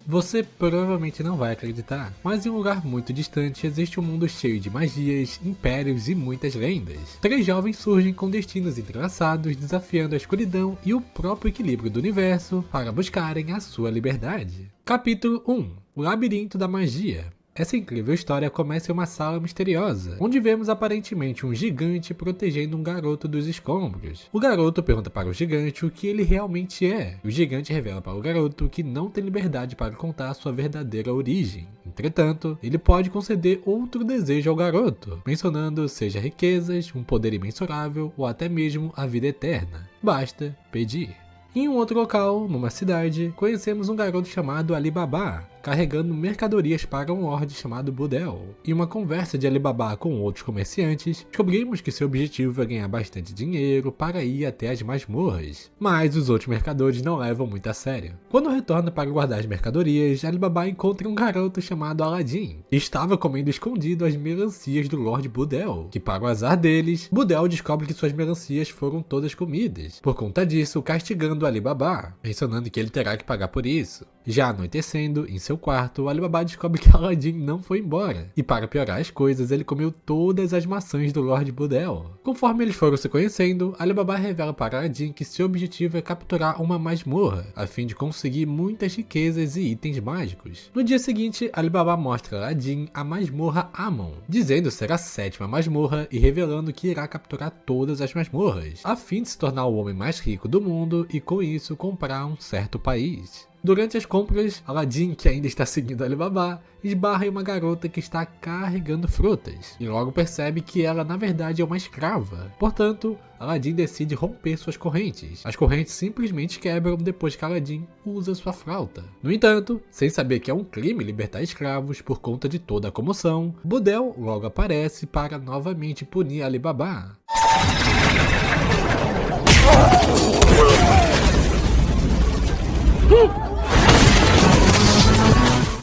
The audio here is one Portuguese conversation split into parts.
Você provavelmente não vai acreditar, mas em um lugar muito distante existe um mundo cheio de magias, impérios e muitas lendas. 3 jovens surgem com destinos entrelaçados, desafiando a escuridão e o próprio equilíbrio do universo para buscarem a sua liberdade. Capítulo 1: O Labirinto da Magia. Essa incrível história começa em uma sala misteriosa, onde vemos aparentemente um gigante protegendo um garoto dos escombros. O garoto pergunta para o gigante o que ele realmente é. O gigante revela para o garoto que não tem liberdade para contar sua verdadeira origem. Entretanto, ele pode conceder outro desejo ao garoto, mencionando seja riquezas, um poder imensurável ou até mesmo a vida eterna. Basta pedir. Em um outro local, numa cidade, conhecemos um garoto chamado Alibaba, carregando mercadorias para um lorde chamado Budel. Em uma conversa de Alibaba com outros comerciantes, descobrimos que seu objetivo é ganhar bastante dinheiro para ir até as masmorras. Mas os outros mercadores não levam muito a sério. Quando retorna para guardar as mercadorias, Alibaba encontra um garoto chamado Aladdin, que estava comendo escondido as melancias do Lorde Budel, que para o azar deles, Budel descobre que suas melancias foram todas comidas. Por conta disso, castigando Alibaba, mencionando que ele terá que pagar por isso. Já anoitecendo, em seu quarto, Alibaba descobre que Aladdin não foi embora, e para piorar as coisas, ele comeu todas as maçãs do Lorde Budel. Conforme eles foram se conhecendo, Alibaba revela para Aladdin que seu objetivo é capturar uma masmorra, a fim de conseguir muitas riquezas e itens mágicos. No dia seguinte, Alibaba mostra a Aladdin a masmorra Amon, dizendo ser a 7ª masmorra e revelando que irá capturar todas as masmorras, a fim de se tornar o homem mais rico do mundo e com isso comprar um certo país. Durante as compras, Aladdin, que ainda está seguindo Alibaba, esbarra em uma garota que está carregando frutas, e logo percebe que ela na verdade é uma escrava. Portanto, Aladdin decide romper suas correntes. As correntes simplesmente quebram depois que Aladdin usa sua flauta. No entanto, sem saber que é um crime libertar escravos por conta de toda a comoção, Budel logo aparece para novamente punir Alibaba.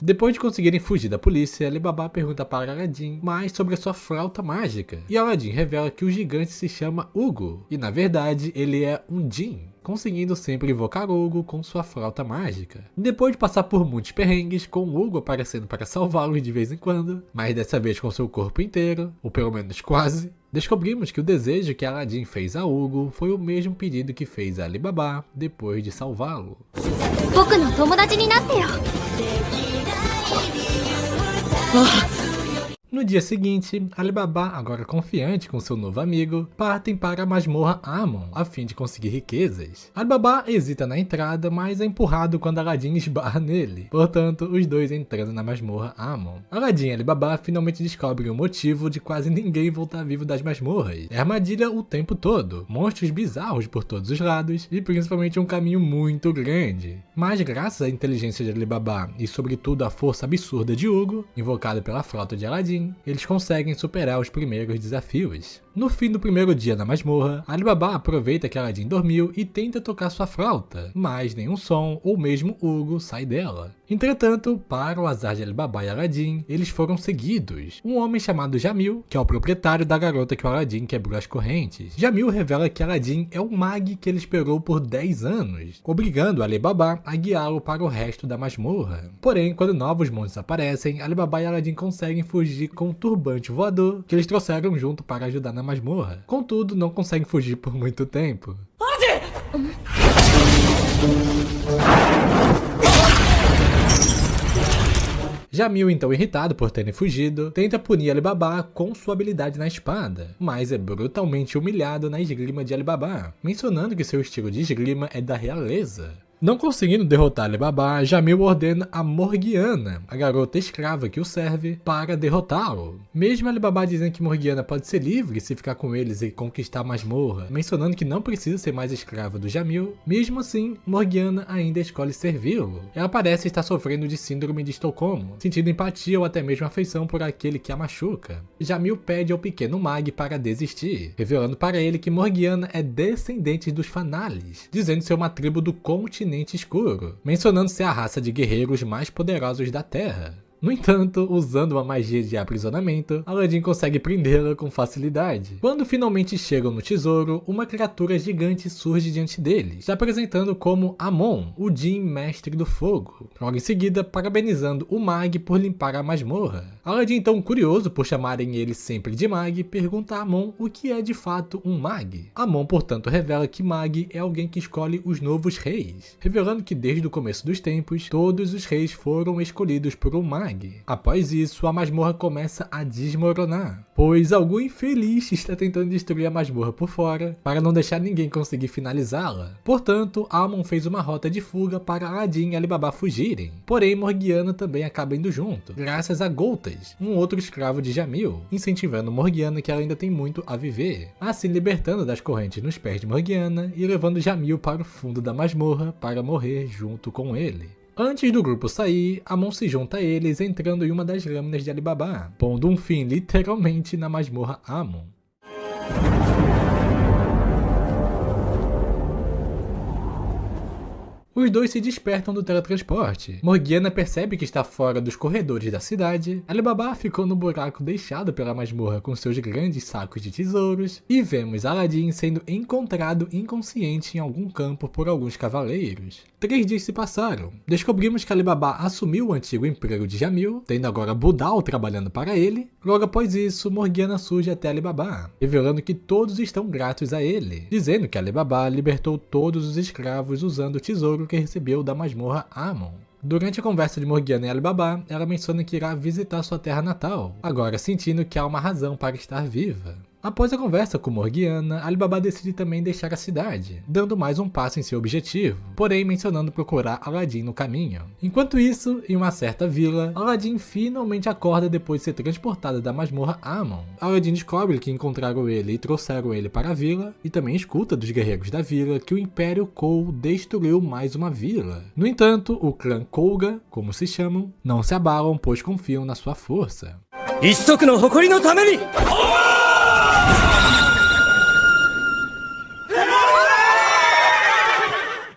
Depois de conseguirem fugir da polícia, Alibaba pergunta para Aladdin mais sobre a sua flauta mágica. E Aladdin revela que o gigante se chama Hugo, e na verdade ele é um djinn, conseguindo sempre invocar Hugo com sua flauta mágica. Depois de passar por muitos perrengues, com Hugo aparecendo para salvá-los de vez em quando, mas dessa vez com seu corpo inteiro, ou pelo menos quase, descobrimos que o desejo que Aladdin fez a Hugo foi o mesmo pedido que fez a Alibaba depois de salvá-lo. No dia seguinte, Alibaba, agora confiante com seu novo amigo, partem para a masmorra Amon, a fim de conseguir riquezas. Alibaba hesita na entrada, mas é empurrado quando Aladdin esbarra nele. Portanto, os dois entrando na masmorra Amon. Aladdin e Alibaba finalmente descobrem o motivo de quase ninguém voltar vivo das masmorras. É armadilha o tempo todo, monstros bizarros por todos os lados e principalmente um caminho muito grande. Mas graças à inteligência de Alibaba e sobretudo à força absurda de Hugo, invocada pela flauta de Aladdin, eles conseguem superar os primeiros desafios. No fim do primeiro dia na masmorra, Alibaba aproveita que Aladdin dormiu e tenta tocar sua flauta, mas nenhum som ou mesmo Hugo sai dela. Entretanto, para o azar de Alibaba e Aladdin, eles foram seguidos. Um homem chamado Jamil, que é o proprietário da garota que o Aladdin quebrou as correntes. Jamil revela que Aladdin é o mag que ele esperou por 10 anos, obrigando Alibaba a guiá-lo para o resto da masmorra. Porém, quando novos monstros aparecem, Alibaba e Aladdin conseguem fugir com um turbante voador que eles trouxeram junto para ajudar na masmorra. Contudo, não conseguem fugir por muito tempo. Jamil, então irritado por terem fugido, tenta punir Alibaba com sua habilidade na espada, mas é brutalmente humilhado na esgrima de Alibaba, mencionando que seu estilo de esgrima é da realeza. Não conseguindo derrotar Alibaba, Jamil ordena a Morgiana, a garota escrava que o serve, para derrotá-lo. Mesmo Alibaba dizendo que Morgiana pode ser livre se ficar com eles e conquistar a masmorra, mencionando que não precisa ser mais escrava do Jamil, mesmo assim, Morgiana ainda escolhe servi-lo. Ela parece estar sofrendo de síndrome de Estocolmo, sentindo empatia ou até mesmo afeição por aquele que a machuca. Jamil pede ao pequeno mag para desistir, revelando para ele que Morgiana é descendente dos Fanales, dizendo ser uma tribo do continente Escuro, mencionando ser a raça de guerreiros mais poderosos da Terra. No entanto, usando uma magia de aprisionamento, Aladdin consegue prendê-la com facilidade. Quando finalmente chegam no tesouro, uma criatura gigante surge diante deles, se apresentando como Amon, o Jinn mestre do fogo. Logo em seguida, parabenizando o Mag por limpar a masmorra. Aladdin, então curioso por chamarem ele sempre de Mag, pergunta a Amon o que é de fato um Mag. Amon, portanto, revela que Mag é alguém que escolhe os novos reis, revelando que desde o começo dos tempos, todos os reis foram escolhidos por um Mag. Após isso, a masmorra começa a desmoronar, pois algum infeliz está tentando destruir a masmorra por fora, para não deixar ninguém conseguir finalizá-la. Portanto, Amon fez uma rota de fuga para Aladdin e Alibaba fugirem. Porém, Morgiana também acaba indo junto, graças a Goltas, um outro escravo de Jamil, incentivando Morgiana que ela ainda tem muito a viver, assim libertando das correntes nos pés de Morgiana e levando Jamil para o fundo da masmorra para morrer junto com ele. Antes do grupo sair, Amon se junta a eles entrando em uma das lâminas de Alibaba, pondo um fim literalmente na masmorra Amon. Os dois se despertam do teletransporte. Morgiana percebe que está fora dos corredores da cidade. Alibaba ficou no buraco deixado pela masmorra com seus grandes sacos de tesouros. E vemos Aladdin sendo encontrado inconsciente em algum campo por alguns cavaleiros. 3 dias se passaram. Descobrimos que Alibaba assumiu o antigo emprego de Jamil, tendo agora Budal trabalhando para ele. Logo após isso, Morgiana surge até Alibaba, revelando que todos estão gratos a ele, dizendo que Alibaba libertou todos os escravos usando o tesouro que recebeu da masmorra Amon. Durante a conversa de Morgiana e Alibaba, ela menciona que irá visitar sua terra natal, agora sentindo que há uma razão para estar viva. Após a conversa com Morgiana, Alibaba decide também deixar a cidade, dando mais um passo em seu objetivo, porém mencionando procurar Aladdin no caminho. Enquanto isso, em uma certa vila, Aladdin finalmente acorda depois de ser transportado da masmorra Amon. Aladdin descobre que encontraram ele e trouxeram ele para a vila, e também escuta dos guerreiros da vila que o Império Kou destruiu mais uma vila. No entanto, o clã Kouga, como se chamam, não se abalam pois confiam na sua força.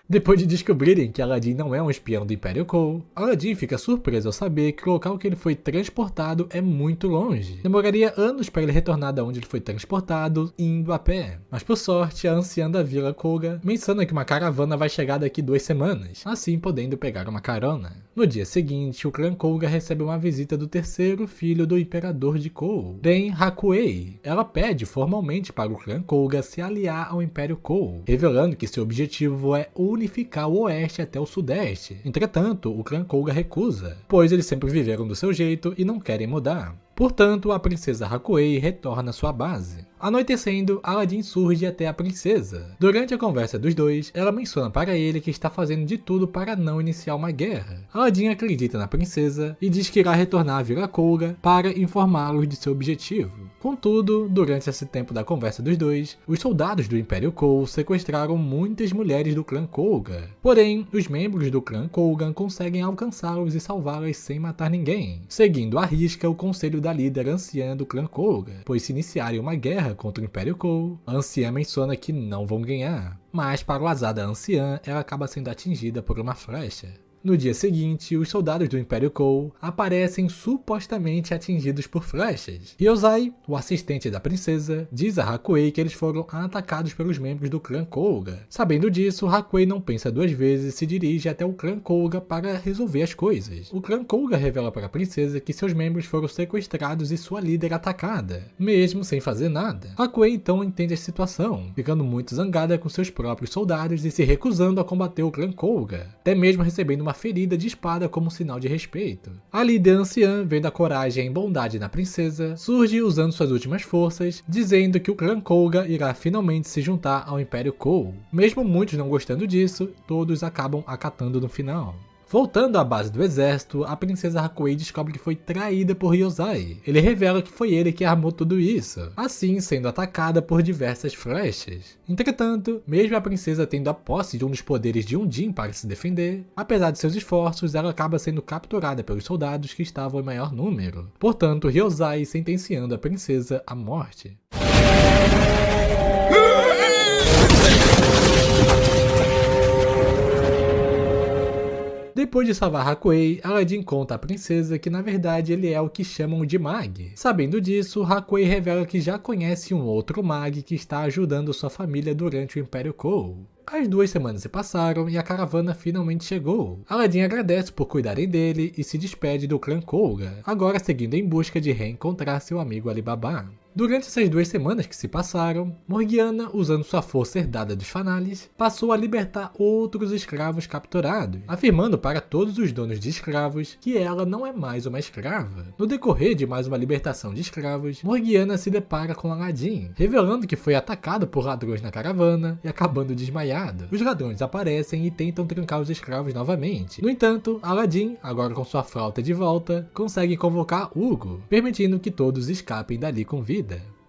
Depois de descobrirem que Aladdin não é um espião do Império Kou, Aladdin fica surpreso ao saber que o local que ele foi transportado é muito longe. Demoraria anos para ele retornar de onde ele foi transportado, indo a pé. Mas por sorte, a anciã da Vila Kouga menciona que uma caravana vai chegar daqui 2 semanas, assim podendo pegar uma carona. No dia seguinte, o clã Kouga recebe uma visita do terceiro filho do imperador de Kou, Den Hakuei. Ela pede formalmente para o clã Kouga se aliar ao Império Kou, revelando que seu objetivo é unificar o oeste até o sudeste. Entretanto, o clã Kouga recusa, pois eles sempre viveram do seu jeito e não querem mudar. Portanto, a princesa Hakuei retorna à sua base. Anoitecendo, Aladdin surge até a princesa. Durante a conversa dos dois, ela menciona para ele que está fazendo de tudo para não iniciar uma guerra. Aladdin acredita na princesa e diz que irá retornar à Vila Kouga para informá-los de seu objetivo. Contudo, durante esse tempo da conversa dos dois, os soldados do Império Kou sequestraram muitas mulheres do clã Kouga. Porém, os membros do clã Kouga conseguem alcançá-los e salvá-las sem matar ninguém, seguindo à risca o conselho da líder anciã do clã Kouga, pois se iniciarem uma guerra contra o Império Kou, a anciã menciona que não vão ganhar, mas para o azar da anciã, ela acaba sendo atingida por uma flecha. No dia seguinte, os soldados do Império Kou aparecem supostamente atingidos por flechas. Ryozai, o assistente da princesa, diz a Hakuei que eles foram atacados pelos membros do clã Kouga. Sabendo disso, Hakuei não pensa 2 vezes e se dirige até o clã Kouga para resolver as coisas. O clã Kouga revela para a princesa que seus membros foram sequestrados e sua líder atacada, mesmo sem fazer nada. Hakuei então entende a situação, ficando muito zangada com seus próprios soldados e se recusando a combater o clã Kouga, até mesmo recebendo uma ferida de espada como sinal de respeito. A líder anciã, vendo a coragem e bondade na princesa, surge usando suas últimas forças, dizendo que o clã Kouga irá finalmente se juntar ao Império Kou. Mesmo muitos não gostando disso, todos acabam acatando no final. Voltando à base do exército, a princesa Hakuei descobre que foi traída por Ryozai. Ele revela que foi ele que armou tudo isso, assim sendo atacada por diversas flechas. Entretanto, mesmo a princesa tendo a posse de um dos poderes de um Jinn para se defender, apesar de seus esforços, ela acaba sendo capturada pelos soldados que estavam em maior número. Portanto, Ryozai sentenciando a princesa à morte. Depois de salvar Hakuei, Aladdin conta à princesa que na verdade ele é o que chamam de Mag. Sabendo disso, Hakuei revela que já conhece um outro Mag que está ajudando sua família durante o Império Kou. As 2 semanas se passaram e a caravana finalmente chegou. Aladdin agradece por cuidarem dele e se despede do clã Koga, agora seguindo em busca de reencontrar seu amigo Alibaba. Durante essas 2 semanas que se passaram, Morgiana, usando sua força herdada dos Fanales, passou a libertar outros escravos capturados, afirmando para todos os donos de escravos que ela não é mais uma escrava. No decorrer de mais uma libertação de escravos, Morgiana se depara com Aladdin, revelando que foi atacado por ladrões na caravana e acabando desmaiado. Os ladrões aparecem e tentam trancar os escravos novamente. No entanto, Aladdin, agora com sua frauta de volta, consegue convocar Hugo, permitindo que todos escapem dali com vida.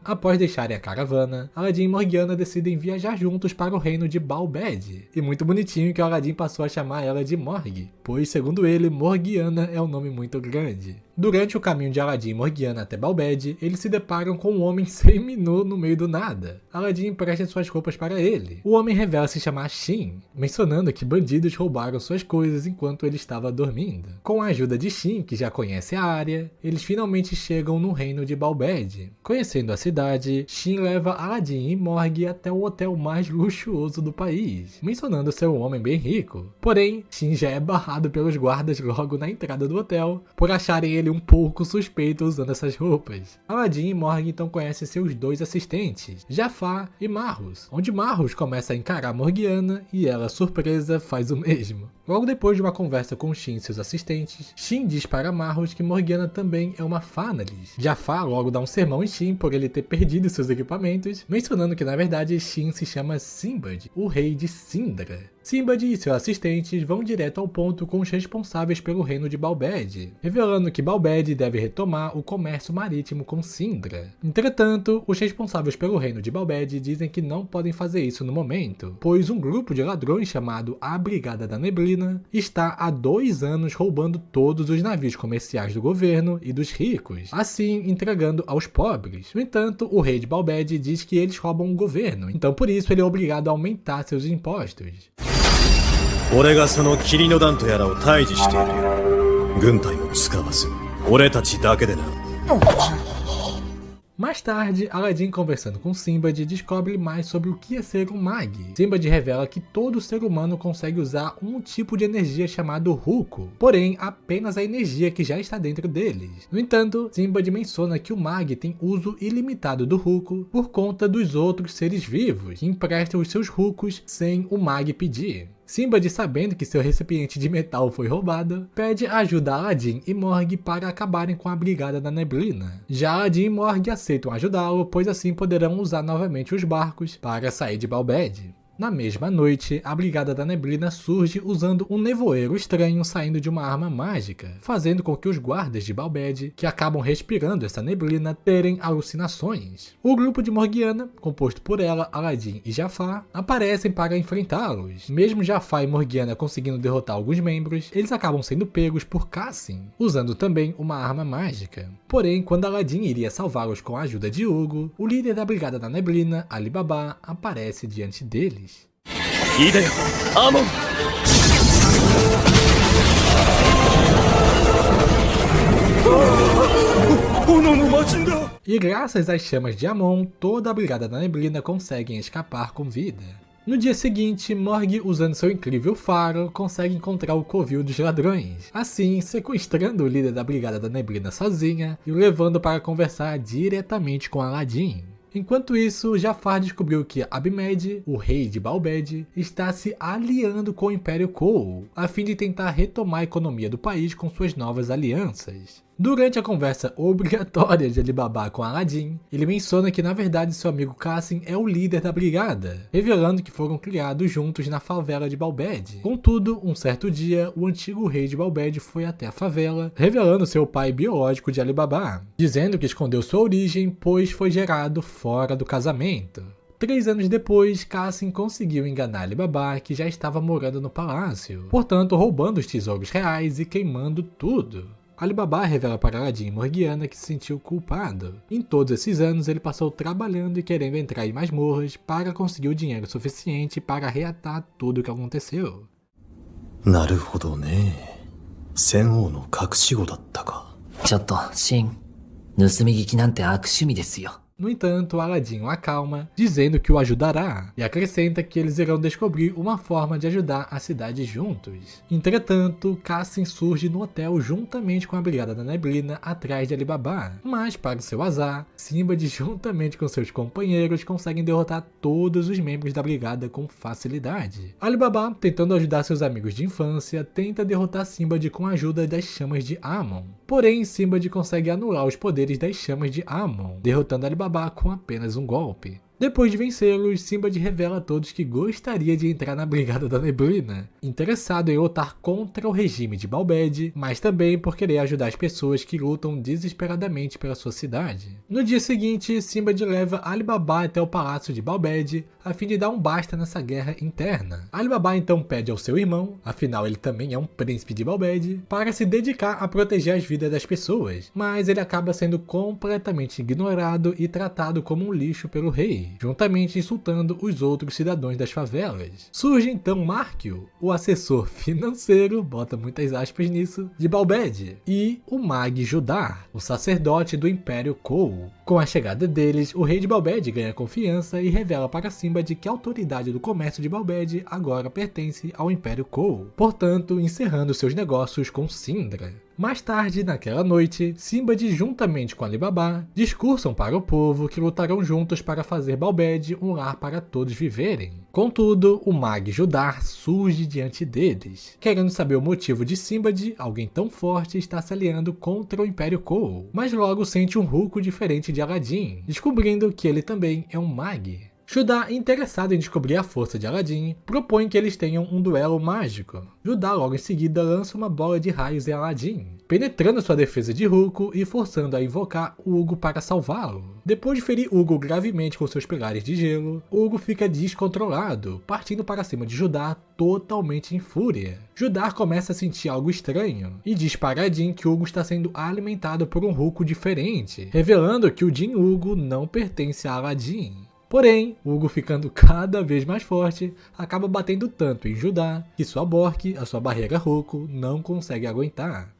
Após deixarem a caravana, Aladdin e Morgiana decidem viajar juntos para o reino de Balbed. E muito bonitinho que o Aladdin passou a chamar ela de Morg, pois segundo ele, Morgiana é um nome muito grande. Durante o caminho de Aladdin e Morgiana até Balbed, eles se deparam com um homem semi-nu no meio do nada. Aladdin empresta suas roupas para ele. O homem revela se chamar Shin, mencionando que bandidos roubaram suas coisas enquanto ele estava dormindo. Com a ajuda de Shin, que já conhece a área, eles finalmente chegam no reino de Balbed. Conhecendo a cidade, Shin leva Aladdin e Morg até o hotel mais luxuoso do país, mencionando ser um homem bem rico. Porém, Shin já é barrado pelos guardas logo na entrada do hotel, por acharem ele um pouco suspeito usando essas roupas. Aladdin e Morg então conhecem seus 2 assistentes, Jafar e Marros, onde Marros começa a encarar Morgiana e ela, surpresa, faz o mesmo. Logo depois de uma conversa com Shin e seus assistentes, Shin diz para Marros que Morgiana também é uma Fanalis. Jafar logo dá um sermão em Shin por ele ter perdido seus equipamentos, mencionando que na verdade Shin se chama Sinbad, o rei de Sindra. Sinbad e seus assistentes vão direto ao ponto com os responsáveis pelo reino de Balbed, revelando que Balbed deve retomar o comércio marítimo com Sindra. Entretanto, os responsáveis pelo reino de Balbed dizem que não podem fazer isso no momento, pois um grupo de ladrões chamado a Brigada da Neblina está há 2 anos roubando todos os navios comerciais do governo e dos ricos, assim entregando aos pobres. No entanto, o rei de Balbed diz que eles roubam o governo, então por isso ele é obrigado a aumentar seus impostos. 俺がその霧の弾とやらを退治しているよ。軍隊も使わず、俺たちだけでな。Mais tarde, Aladdin conversando com Sinbad descobre mais sobre o que é ser um Mag. Sinbad revela que todo ser humano consegue usar um tipo de energia chamado Ruko, porém apenas a energia que já está dentro deles. No entanto, Sinbad menciona que o Mag tem uso ilimitado do Ruko por conta dos outros seres vivos, que emprestam os seus Rukos sem o Mag pedir. Sinbad, sabendo que seu recipiente de metal foi roubado, pede ajuda a Aladdin e Morg para acabarem com a Brigada da Neblina. Já Aladdin e Morg aceitam ajudá-lo, pois assim poderão usar novamente os barcos para sair de Balbed. Na mesma noite, a Brigada da Neblina surge usando um nevoeiro estranho saindo de uma arma mágica, fazendo com que os guardas de Balbed, que acabam respirando essa neblina, terem alucinações. O grupo de Morgiana, composto por ela, Aladdin e Jafar, aparecem para enfrentá-los. Mesmo Jafar e Morgiana conseguindo derrotar alguns membros, eles acabam sendo pegos por Cassim, usando também uma arma mágica. Porém, quando Aladdin iria salvá-los com a ajuda de Hugo, o líder da Brigada da Neblina, Alibaba, aparece diante deles. いいだよ、アーモン。炎の魔人だ。 E graças às chamas de Amon, toda a Brigada da Neblina consegue escapar com vida. No dia seguinte, Morg, usando seu incrível faro, consegue encontrar o covil dos ladrões, assim sequestrando o líder da Brigada da Neblina sozinha e o levando para conversar diretamente com Aladdin. Enquanto isso, Jafar descobriu que Abmed, o rei de Balbed, está se aliando com o Império Kou, a fim de tentar retomar a economia do país com suas novas alianças. Durante a conversa obrigatória de Alibaba com Aladdin, ele menciona que na verdade seu amigo Cassim é o líder da brigada, revelando que foram criados juntos na favela de Balbed. Contudo, um certo dia, o antigo rei de Balbed foi até a favela, revelando seu pai biológico de Alibaba, dizendo que escondeu sua origem pois foi gerado fora do casamento. 3 anos depois, Cassim conseguiu enganar Alibaba, que já estava morando no palácio, portanto roubando os tesouros reais e queimando tudo. Alibaba revela para Aladdin e Morgiana que se sentiu culpado. Em todos esses anos, ele passou trabalhando e querendo entrar em masmorras para conseguir o dinheiro suficiente para reatar tudo o que aconteceu. なるほどね。戦王の隠し子だったか。ちょっと、シン。盗み聞きなんて悪趣味ですよ。No entanto, Aladdin o acalma, dizendo que o ajudará, e acrescenta que eles irão descobrir uma forma de ajudar a cidade juntos. Entretanto, Cassim surge no hotel juntamente com a Brigada da Neblina atrás de Alibaba, mas para o seu azar, Sinbad juntamente com seus companheiros conseguem derrotar todos os membros da brigada com facilidade. Alibaba, tentando ajudar seus amigos de infância, tenta derrotar Sinbad com a ajuda das chamas de Amon. Porém, Sinbad consegue anular os poderes das chamas de Amon, derrotando Alibaba com apenas um golpe. Depois de vencê-los, Sinbad revela a todos que gostaria de entrar na Brigada da Neblina, interessado em lutar contra o regime de Balbed, mas também por querer ajudar as pessoas que lutam desesperadamente pela sua cidade. No dia seguinte, Sinbad leva Alibaba até o palácio de Balbed, a fim de dar um basta nessa guerra interna. Alibaba então pede ao seu irmão, afinal ele também é um príncipe de Balbed, para se dedicar a proteger as vidas das pessoas, mas ele acaba sendo completamente ignorado e tratado como um lixo pelo rei, juntamente insultando os outros cidadãos das favelas. Surge então Markio, o assessor financeiro, bota muitas aspas nisso, de Balbed, e o Mag Judar, o sacerdote do Império Kou. Com a chegada deles, o rei de Balbed ganha confiança e revela para Sinbad que a autoridade do comércio de Balbed agora pertence ao Império Kou, portanto encerrando seus negócios com Sindra. Mais tarde, naquela noite, Sinbad juntamente com Alibaba discursam para o povo que lutarão juntos para fazer Balbed um lar para todos viverem. Contudo, o Mag Judar surge diante deles, querendo saber o motivo de Sinbad, alguém tão forte, estar se aliando contra o Império Kou, mas logo sente um ruco diferente de Aladdin, descobrindo que ele também é um Mag. Judar, interessado em descobrir a força de Aladdin, propõe que eles tenham um duelo mágico. Judar logo em seguida lança uma bola de raios em Aladdin, penetrando sua defesa de Ruko e forçando a invocar Ugo para salvá-lo. Depois de ferir Ugo gravemente com seus pilares de gelo, Ugo fica descontrolado, partindo para cima de Judar totalmente em fúria. Judar começa a sentir algo estranho e diz para Aladdin que Ugo está sendo alimentado por um Ruko diferente, revelando que o Jin Ugo não pertence a Aladdin. Porém, Ugo, ficando cada vez mais forte, acaba batendo tanto em Judar que sua Bork, a sua barreira Ruko, não consegue aguentar.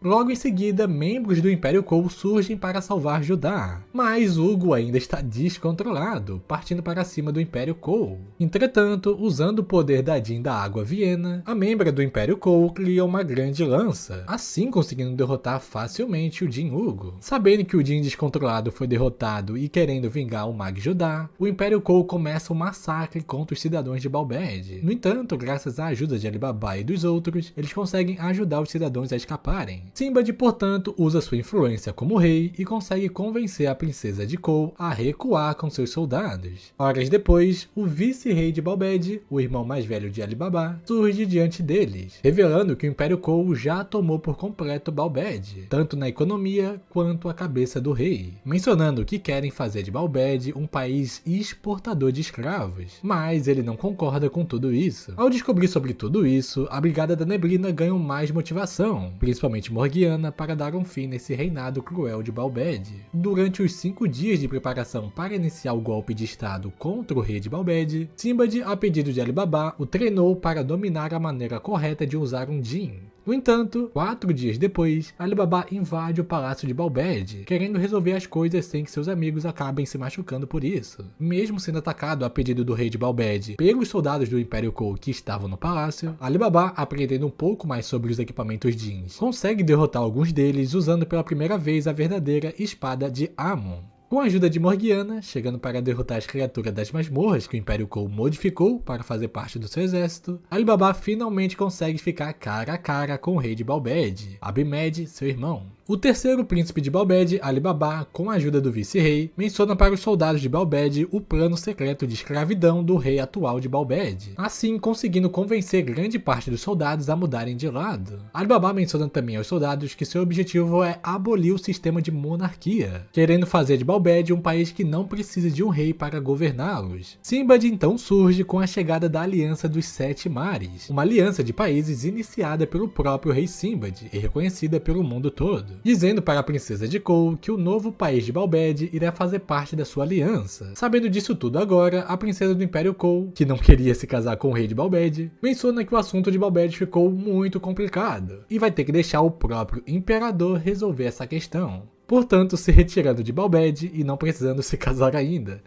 Logo em seguida, membros do Império Kou surgem para salvar Judar, mas Ugo ainda está descontrolado, partindo para cima do Império Kou. Entretanto, usando o poder da Jin da Água Viena, a membra do Império Kou cria uma grande lança, assim conseguindo derrotar facilmente o Jin Ugo. Sabendo que o Jin descontrolado foi derrotado e querendo vingar o Mag Judar, o Império Kou começa um massacre contra os cidadãos de Balbed. No entanto, graças à ajuda de Alibaba e dos outros, eles conseguem ajudar os cidadãos a escaparem. Sinbad, portanto, usa sua influência como rei e consegue convencer a princesa de Kou a recuar com seus soldados. Horas depois, o vice-rei de Balbed, o irmão mais velho de Alibaba, surge diante deles, revelando que o Império Kou já tomou por completo Balbed, tanto na economia quanto a cabeça do rei, mencionando que querem fazer de Balbed um país exportador de escravos, mas ele não concorda com tudo isso. Ao descobrir sobre tudo isso, a Brigada da Neblina ganha mais motivação, principalmente Morgiana, para dar um fim nesse reinado cruel de Balbed. Durante os 5 dias de preparação para iniciar o golpe de estado contra o rei de Balbed, Sinbad, a pedido de Alibaba, o treinou para dominar a maneira correta de usar um Jin. No entanto, 4 dias depois, Alibaba invade o palácio de Balbed, querendo resolver as coisas sem que seus amigos acabem se machucando por isso. Mesmo sendo atacado a pedido do rei de Balbed pelos soldados do Império Kou que estavam no palácio, Alibaba, aprendendo um pouco mais sobre os equipamentos Jins, consegue derrotar alguns deles usando pela primeira vez a verdadeira espada de Amon. Com a ajuda de Morgiana, chegando para derrotar as criaturas das masmorras que o Império Kou modificou para fazer parte do seu exército, Alibaba finalmente consegue ficar cara a cara com o rei de Balbed, Abimed, seu irmão. O terceiro príncipe de Balbed, Alibaba, com a ajuda do vice-rei, menciona para os soldados de Balbed o plano secreto de escravidão do rei atual de Balbed, assim conseguindo convencer grande parte dos soldados a mudarem de lado. Alibaba menciona também aos soldados que seu objetivo é abolir o sistema de monarquia, querendo fazer de Balbed Balbed um país que não precisa de um rei para governá-los. Sinbad então surge com a chegada da Aliança dos Sete Mares, uma aliança de países iniciada pelo próprio rei Sinbad e reconhecida pelo mundo todo, dizendo para a princesa de Cole que o novo país de Balbed irá fazer parte da sua aliança. Sabendo disso tudo agora, a princesa do Império Cole, que não queria se casar com o rei de Balbed, menciona que o assunto de Balbed ficou muito complicado e vai ter que deixar o próprio imperador resolver essa questão. Portanto, se retirando de Balbed e não precisando se casar ainda.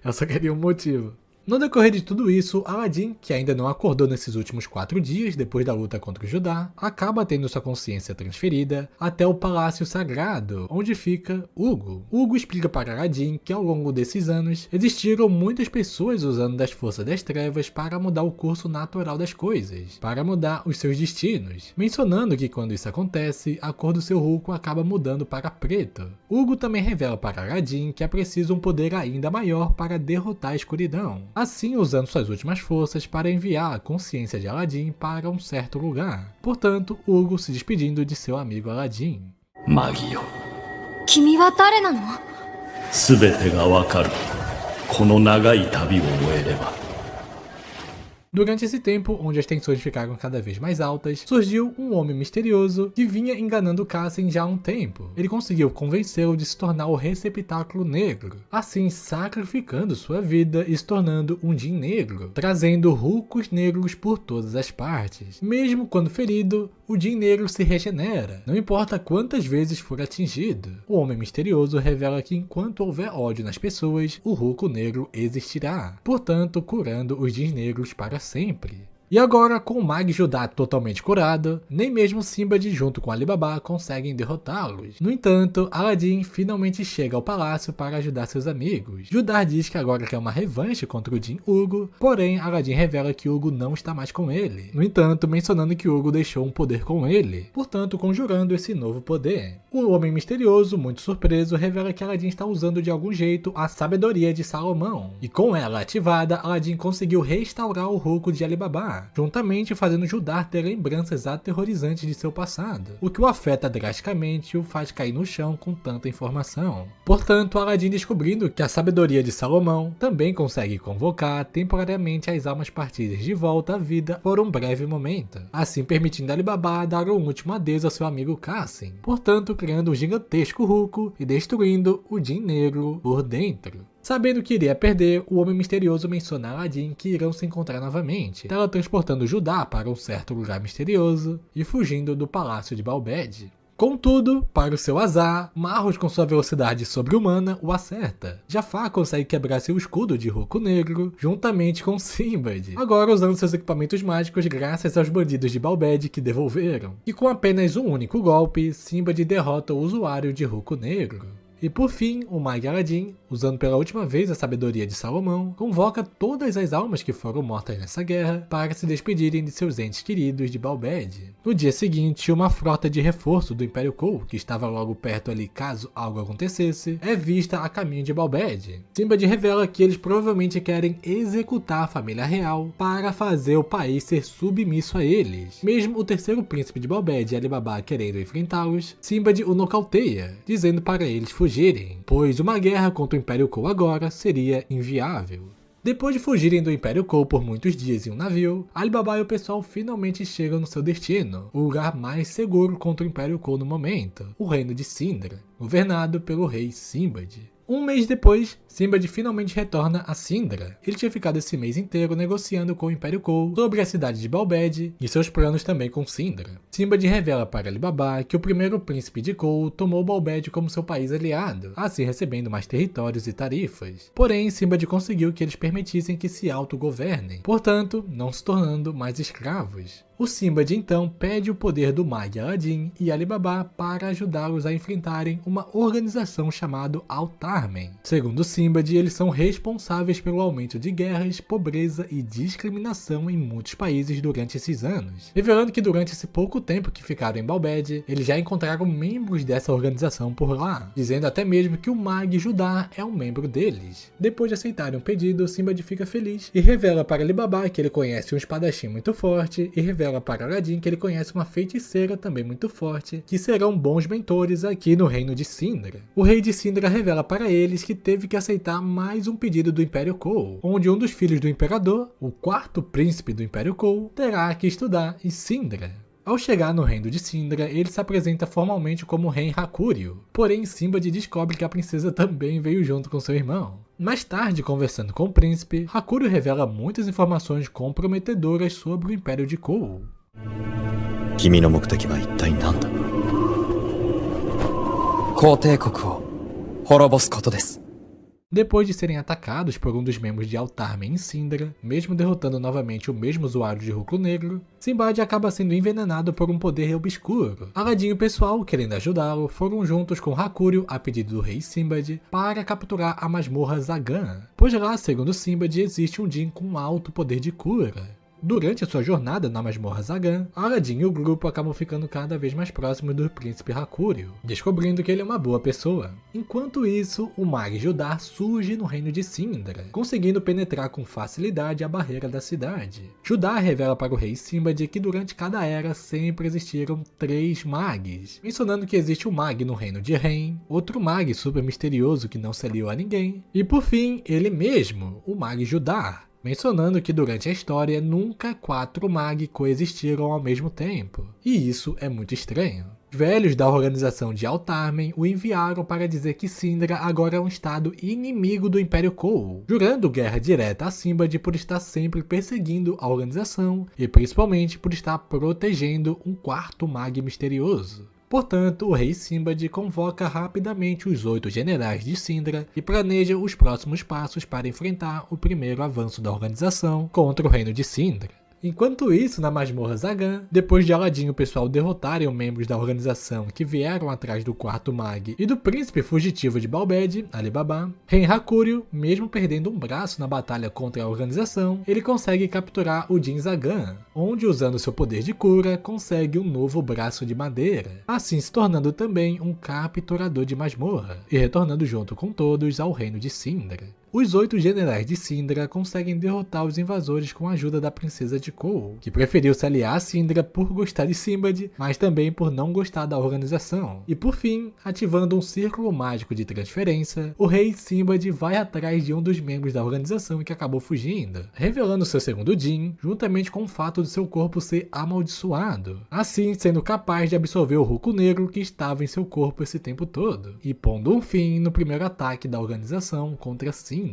Eu só queria um motivo. No decorrer de tudo isso, Aladdin, que ainda não acordou nesses últimos 4 dias depois da luta contra o Judá, acaba tendo sua consciência transferida até o Palácio Sagrado, onde fica Hugo. Hugo explica para Aladdin que ao longo desses anos existiram muitas pessoas usando das forças das trevas para mudar o curso natural das coisas, para mudar os seus destinos, mencionando que quando isso acontece, a cor do seu Hulk acaba mudando para preto. Hugo também revela para Aladdin que é preciso um poder ainda maior para derrotar a escuridão, assim usando suas últimas forças para enviar a consciência de Aladdin para um certo lugar. Portanto, Hugo se despedindo de seu amigo Aladdin. Magiよ、君は誰なの？すべてがわかる。この長い旅を終えれば。 Durante esse tempo, onde as tensões ficaram cada vez mais altas, surgiu um homem misterioso que vinha enganando Cassien já há um tempo. Ele conseguiu convencê-lo de se tornar o receptáculo negro, assim sacrificando sua vida e se tornando um Jin negro, trazendo Hulks negros por todas as partes. Mesmo quando ferido, o Jin negro se regenera, não importa quantas vezes for atingido. O homem misterioso revela que enquanto houver ódio nas pessoas, o Hulk negro existirá, portanto curando os Jins negros para sempre. E agora, com o Mag Judá totalmente curado, nem mesmo Sinbad junto com Alibaba conseguem derrotá-los. No entanto, Aladdin finalmente chega ao palácio para ajudar seus amigos. Judá diz que agora quer uma revanche contra o Jin Hugo, porém Aladdin revela que Hugo não está mais com ele. No entanto, mencionando que Hugo deixou um poder com ele, portanto conjurando esse novo poder. O homem misterioso, muito surpreso, revela que Aladdin está usando de algum jeito a sabedoria de Salomão, e com ela ativada, Aladdin conseguiu restaurar o Hulk de Alibaba, juntamente fazendo Judá ter lembranças aterrorizantes de seu passado, o que o afeta drasticamente e o faz cair no chão com tanta informação. Portanto, Aladdin, descobrindo que a sabedoria de Salomão também consegue convocar temporariamente as almas partidas de volta à vida por um breve momento, assim permitindo Alibaba dar um último adeus ao seu amigo Cassien, portanto criando um gigantesco Hulk e destruindo o Jin negro por dentro. Sabendo que iria perder, o homem misterioso menciona a Aladdin que irão se encontrar novamente, teletransportando Judá para um certo lugar misterioso e fugindo do palácio de Balbed. Contudo, para o seu azar, Marros com sua velocidade sobre-humana o acerta. Jafar consegue quebrar seu escudo de Hulk negro, juntamente com Sinbad, agora usando seus equipamentos mágicos graças aos bandidos de Balbed que devolveram. E com apenas um único golpe, Sinbad derrota o usuário de Hulk negro. E por fim, o Mag Aladdin, usando pela última vez a sabedoria de Salomão, convoca todas as almas que foram mortas nessa guerra para se despedirem de seus entes queridos de Balbed. No dia seguinte, uma frota de reforço do Império Cole, que estava logo perto ali caso algo acontecesse, é vista a caminho de Balbed. Sinbad revela que eles provavelmente querem executar a família real para fazer o país ser submisso a eles. Mesmo o terceiro príncipe de Balbed e Alibaba querendo enfrentá-los, Sinbad o nocauteia, dizendo para eles fugirem, pois uma guerra contra o Império Cole agora seria inviável. Depois de fugirem do Império Cole por muitos dias em um navio, Alibaba e o pessoal finalmente chegam no seu destino, o lugar mais seguro contra o Império Cole no momento, o reino de Sindra, governado pelo rei Sinbad. Um mês depois, Sinbad finalmente retorna a Sindra. Ele tinha ficado esse mês inteiro negociando com o Império Cole sobre a cidade de Balbed e seus planos também com Sindra. Sinbad revela para Alibaba que o primeiro príncipe de Cole tomou Balbed como seu país aliado, assim recebendo mais territórios e tarifas. Porém, Sinbad conseguiu que eles permitissem que se autogovernem, portanto, não se tornando mais escravos. O Sinbad então pede o poder do Mag Aladdin e Alibaba para ajudá-los a enfrentarem uma organização chamada Altarmen. Segundo Sinbad, eles são responsáveis pelo aumento de guerras, pobreza e discriminação em muitos países durante esses anos, revelando que durante esse pouco tempo que ficaram em Balbed, eles já encontraram membros dessa organização por lá, dizendo até mesmo que o Mag Judá é um membro deles. Depois de aceitarem o pedido, Sinbad fica feliz e revela para Alibaba que ele conhece um espadachim muito forte e revela revela para Aladdin que ele conhece uma feiticeira também muito forte, que serão bons mentores aqui no reino de Syndra. O rei de Syndra revela para eles que teve que aceitar mais um pedido do Império Cole, onde um dos filhos do Imperador, o quarto príncipe do Império Cole, terá que estudar em Syndra. Ao chegar no reino de Syndra, ele se apresenta formalmente como Rei Hakuryu, porém Sinbad descobre que a princesa também veio junto com seu irmão. Mais tarde, conversando com o príncipe, Hakuryu revela muitas informações comprometedoras sobre o Império de Cole. 君の目的は一体何だ? 皇帝国を滅ぼすことです。 Depois de serem atacados por um dos membros de Altarmen em Syndra, mesmo derrotando novamente o mesmo usuário de Ruklo Negro, Sinbad acaba sendo envenenado por um poder obscuro. Aladdin e o pessoal, querendo ajudá-lo, foram juntos com Hakuryu, a pedido do rei Sinbad, para capturar a masmorra Zagan, pois lá, segundo Sinbad, existe um Jinn com alto poder de cura. Durante a sua jornada na masmorra Zagan, Aladdin e o grupo acabam ficando cada vez mais próximos do príncipe Hakuryu, descobrindo que ele é uma boa pessoa. Enquanto isso, o Mag Judar surge no reino de Syndra, conseguindo penetrar com facilidade a barreira da cidade. Judar revela para o rei Sinbad que durante cada era sempre existiram 3 Mags, mencionando que existe um Mag no reino de Ren, outro Mag super misterioso que não se aliou a ninguém, e por fim, ele mesmo, o Mag Judar, mencionando que durante a história nunca 4 Mag coexistiram ao mesmo tempo. E isso é muito estranho. Os velhos da organização de Altarmen o enviaram para dizer que Syndra agora é um estado inimigo do Império Cole, jurando guerra direta a Sinbad por estar sempre perseguindo a organização e principalmente por estar protegendo um 4º Mag misterioso. Portanto, o rei Sinbad convoca rapidamente os 8 generais de Syndra e planeja os próximos passos para enfrentar o primeiro avanço da organização contra o reino de Syndra. Enquanto isso, na masmorra Zagan, depois de Aladdin e o pessoal derrotarem os membros da organização que vieram atrás do 4º Mag e do príncipe fugitivo de Balbed, Alibaba, Rei Hakuryu, mesmo perdendo um braço na batalha contra a organização, ele consegue capturar o Jinn Zagan, onde, usando seu poder de cura, consegue um novo braço de madeira, assim se tornando também um capturador de masmorra, e retornando junto com todos ao reino de Syndra. Os 8 generais de Syndra conseguem derrotar os invasores com a ajuda da princesa de Cole, que preferiu se aliar a Syndra por gostar de Sinbad, mas também por não gostar da organização. E por fim, ativando um círculo mágico de transferência, o rei Sinbad vai atrás de um dos membros da organização que acabou fugindo, revelando seu segundo Jinn, juntamente com o fato de seu corpo ser amaldiçoado, assim sendo capaz de absorver o Ruklo Negro que estava em seu corpo esse tempo todo, e pondo um fim no primeiro ataque da organização contra Syndra.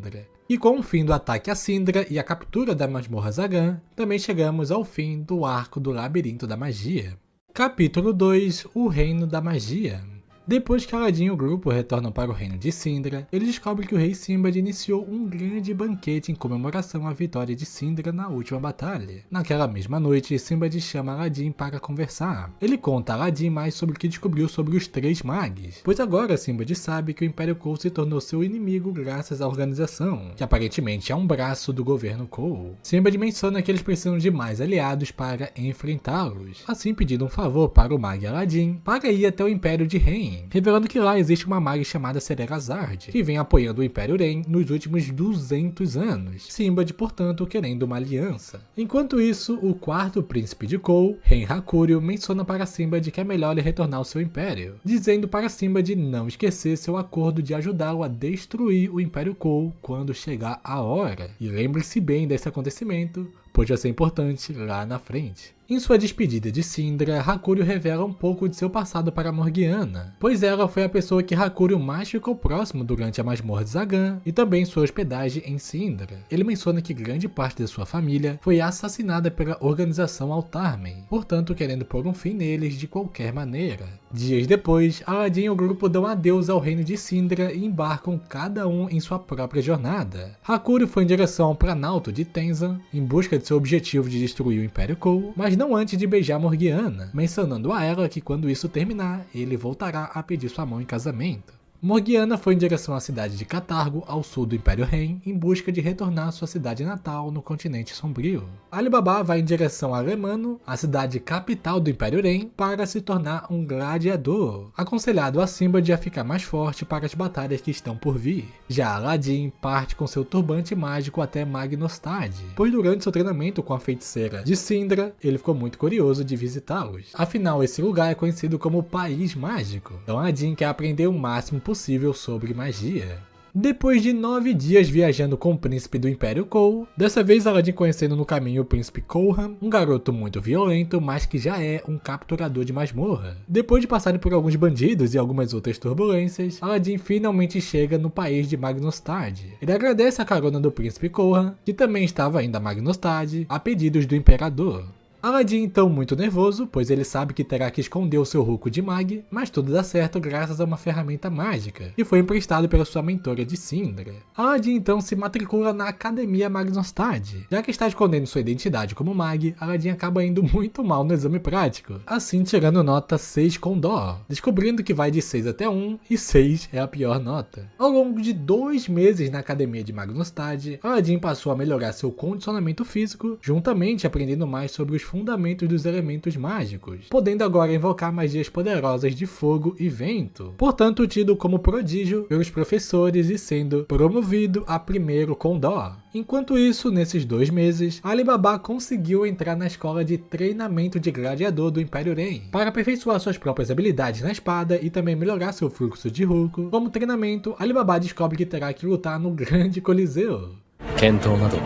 E com o fim do ataque a Syndra e a captura da masmorra Zagan, também chegamos ao fim do arco do Labirinto da Magia. Capítulo 2 – O Reino da Magia. Depois que Aladdin e o grupo retornam para o reino de Syndra, eles descobrem que o rei Sinbad iniciou um grande banquete em comemoração à vitória de Syndra na última batalha. Naquela mesma noite, Sinbad chama Aladdin para conversar. Ele conta a Aladdin mais sobre o que descobriu sobre os 3 Mags, pois agora Sinbad sabe que o Império Cole se tornou seu inimigo graças à organização, que aparentemente é um braço do governo Cole. Sinbad menciona que eles precisam de mais aliados para enfrentá-los, assim pedindo um favor para o Mag Aladdin para ir até o Império de Ren, revelando que lá existe uma Mag chamada Sererazard, que vem apoiando o Império Ren nos últimos 200 anos, Sinbad, portanto, querendo uma aliança. Enquanto isso, o 4º príncipe de Cole, Rei Hakuryu, menciona para Sinbad que é melhor ele retornar ao seu império, dizendo para Sinbad não esquecer seu acordo de ajudá-lo a destruir o Império Cole quando chegar a hora. E lembre-se bem desse acontecimento, pois vai ser importante lá na frente. Em sua despedida de Syndra, Hakuryu revela um pouco de seu passado para Morgiana, pois ela foi a pessoa que Hakuryu mais ficou próximo durante a masmorra de Zagan e também sua hospedagem em Syndra. Ele menciona que grande parte de sua família foi assassinada pela organização Altarmen, portanto querendo pôr um fim neles de qualquer maneira. Dias depois, Aladdin e o grupo dão adeus ao reino de Syndra e embarcam cada um em sua própria jornada. Hakuryu foi em direção ao Planalto de Tenzan, em busca de seu objetivo de destruir o Império Cole, mas não antes de beijar Morgiana, mencionando a ela que quando isso terminar, ele voltará a pedir sua mão em casamento. Morgiana foi em direção à cidade de Catargo, ao sul do Império Ren, em busca de retornar à sua cidade natal no continente sombrio. Ali Baba vai em direção a Lemano, a cidade capital do Império Ren, para se tornar um gladiador, aconselhado a Sinbad a ficar mais forte para as batalhas que estão por vir. Já Aladdin parte com seu turbante mágico até Magnostad, pois durante seu treinamento com a feiticeira de Syndra, ele ficou muito curioso de visitá-los. Afinal, esse lugar é conhecido como o País Mágico, então Aladdin quer aprender o máximo possível sobre magia. Depois de 9 dias viajando com o príncipe do Império Kou, dessa vez Aladdin conhecendo no caminho o príncipe Kohan, um garoto muito violento, mas que já é um capturador de masmorra. Depois de passarem por alguns bandidos e algumas outras turbulências, Aladdin finalmente chega no país de Magnostad. Ele agradece a carona do príncipe Kohan, que também estava indo a Magnostad, a pedidos do imperador. Aladdin então muito nervoso, pois ele sabe que terá que esconder o seu ruco de Mag, mas tudo dá certo graças a uma ferramenta mágica, que foi emprestado pela sua mentora de Syndra. Aladdin então se matricula na Academia Magnostad. Já que está escondendo sua identidade como Mag, Aladdin acaba indo muito mal no exame prático, assim tirando nota 6 com dó, descobrindo que vai de 6 até 1 e 6 é a pior nota. Ao longo de 2 meses na Academia de Magnostad, Aladdin passou a melhorar seu condicionamento físico, juntamente aprendendo mais sobre os fundamentos dos elementos mágicos, podendo agora invocar magias poderosas de fogo e vento, portanto tido como prodígio pelos professores e sendo promovido a primeiro condor. Enquanto isso, nesses 2 meses, Ali Baba conseguiu entrar na escola de treinamento de gladiador do Império Ren, para aperfeiçoar suas próprias habilidades na espada e também melhorar seu fluxo de ruco. Como treinamento, Ali Baba descobre que terá que lutar no grande coliseu. 剣闘など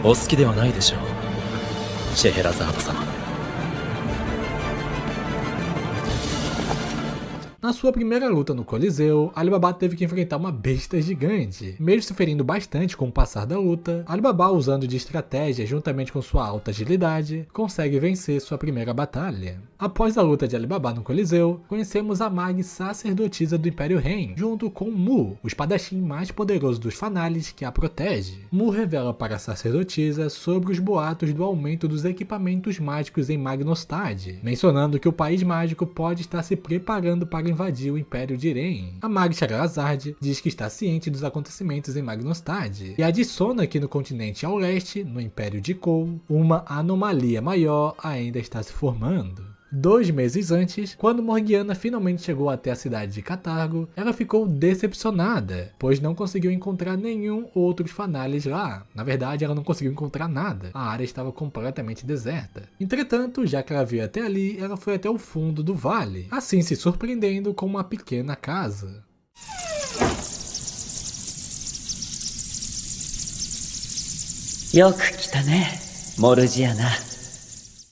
お好きではないでしょう、シェヘラザード様。 Na sua primeira luta no Coliseu, Ali Baba teve que enfrentar uma besta gigante. Mesmo se ferindo bastante com o passar da luta, Ali Baba, usando de estratégia juntamente com sua alta agilidade, consegue vencer sua primeira batalha. Após a luta de Ali Baba no Coliseu, conhecemos a Mag sacerdotisa do Império Ren, junto com Mu, o espadachim mais poderoso dos Fanales que a protege. Mu revela para a sacerdotisa sobre os boatos do aumento dos equipamentos mágicos em Magnostad, mencionando que o País Mágico pode estar se preparando para invadir o Império de Ren. A Mag Shahrazad diz que está ciente dos acontecimentos em Magnostad e adiciona que no continente ao leste, no Império de Kou, uma anomalia maior ainda está se formando. 2 meses antes, quando Morgiana finalmente chegou até a cidade de Catargo, ela ficou decepcionada, pois não conseguiu encontrar nenhum outro Fanales lá. Na verdade, ela não conseguiu encontrar nada, a área estava completamente deserta. Entretanto, já que ela veio até ali, ela foi até o fundo do vale, assim se surpreendendo com uma pequena casa.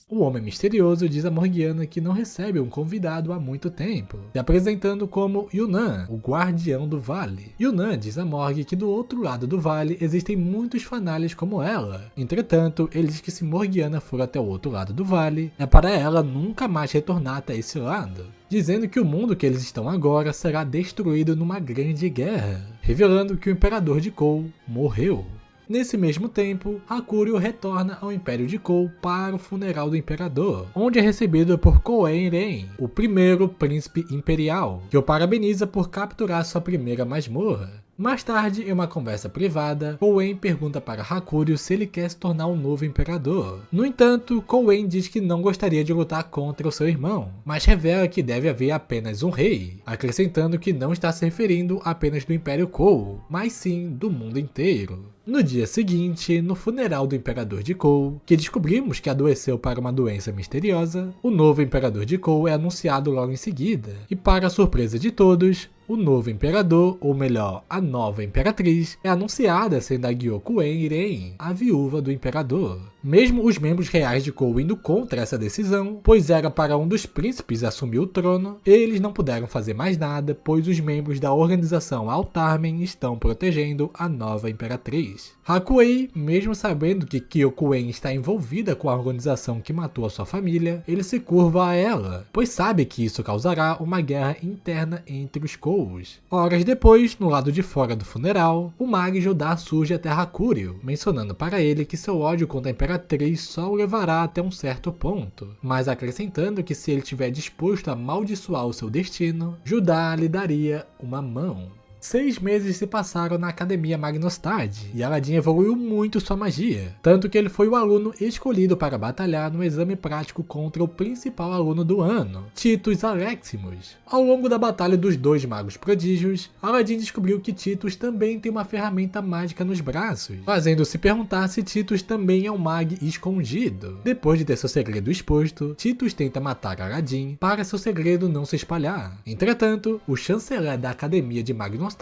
O homem misterioso diz a Morgiana que não recebe um convidado há muito tempo, se apresentando como Yunnan, o guardião do vale. Yunnan diz a Morg que do outro lado do vale existem muitos Fanales como ela. Entretanto, ele diz que se Morgiana for até o outro lado do vale, é para ela nunca mais retornar até esse lado, dizendo que o mundo que eles estão agora será destruído numa grande guerra, revelando que o imperador de Kou morreu. Nesse mesmo tempo, Hakuryu retorna ao Império de Kou para o funeral do imperador, onde é recebido por Koen Ren, o primeiro príncipe imperial, que o parabeniza por capturar sua primeira masmorra. Mais tarde, em uma conversa privada, Koen pergunta para Hakuryu se ele quer se tornar um novo imperador. No entanto, Koen diz que não gostaria de lutar contra o seu irmão, mas revela que deve haver apenas um rei, acrescentando que não está se referindo apenas do Império Kou, mas sim do mundo inteiro. No dia seguinte, no funeral do imperador de Kou, que descobrimos que adoeceu para uma doença misteriosa, o novo imperador de Kou é anunciado logo em seguida, e para a surpresa de todos, o novo imperador, ou melhor, a nova imperatriz, é anunciada sendo a Gyokuen Ren, a viúva do imperador. Mesmo os membros reais de Kou indo contra essa decisão, pois era para um dos príncipes assumir o trono, eles não puderam fazer mais nada, pois os membros da organização Altarmen estão protegendo a nova imperatriz. Hakuei, mesmo sabendo que Gyokuen está envolvida com a organização que matou a sua família, ele se curva a ela, pois sabe que isso causará uma guerra interna entre os Kou. Coals. Horas depois, no lado de fora do funeral, o Mag Jodar surge até Hakuryu, mencionando para ele que seu ódio contra a Imperatriz só o levará até um certo ponto, mas acrescentando que se ele estiver disposto a amaldiçoar o seu destino, Jodar lhe daria uma mão. 6 meses se passaram na Academia Magnostad, e Aladdin evoluiu muito sua magia, tanto que ele foi o aluno escolhido para batalhar no exame prático contra o principal aluno do ano, Titus Aleximus. Ao longo da batalha dos dois magos prodígios, Aladdin descobriu que Titus também tem uma ferramenta mágica nos braços, fazendo-se perguntar se Titus também é um mag escondido. Depois de ter seu segredo exposto, Titus tenta matar Aladdin para seu segredo não se espalhar. Entretanto, o chanceler da Academia de Magnostad,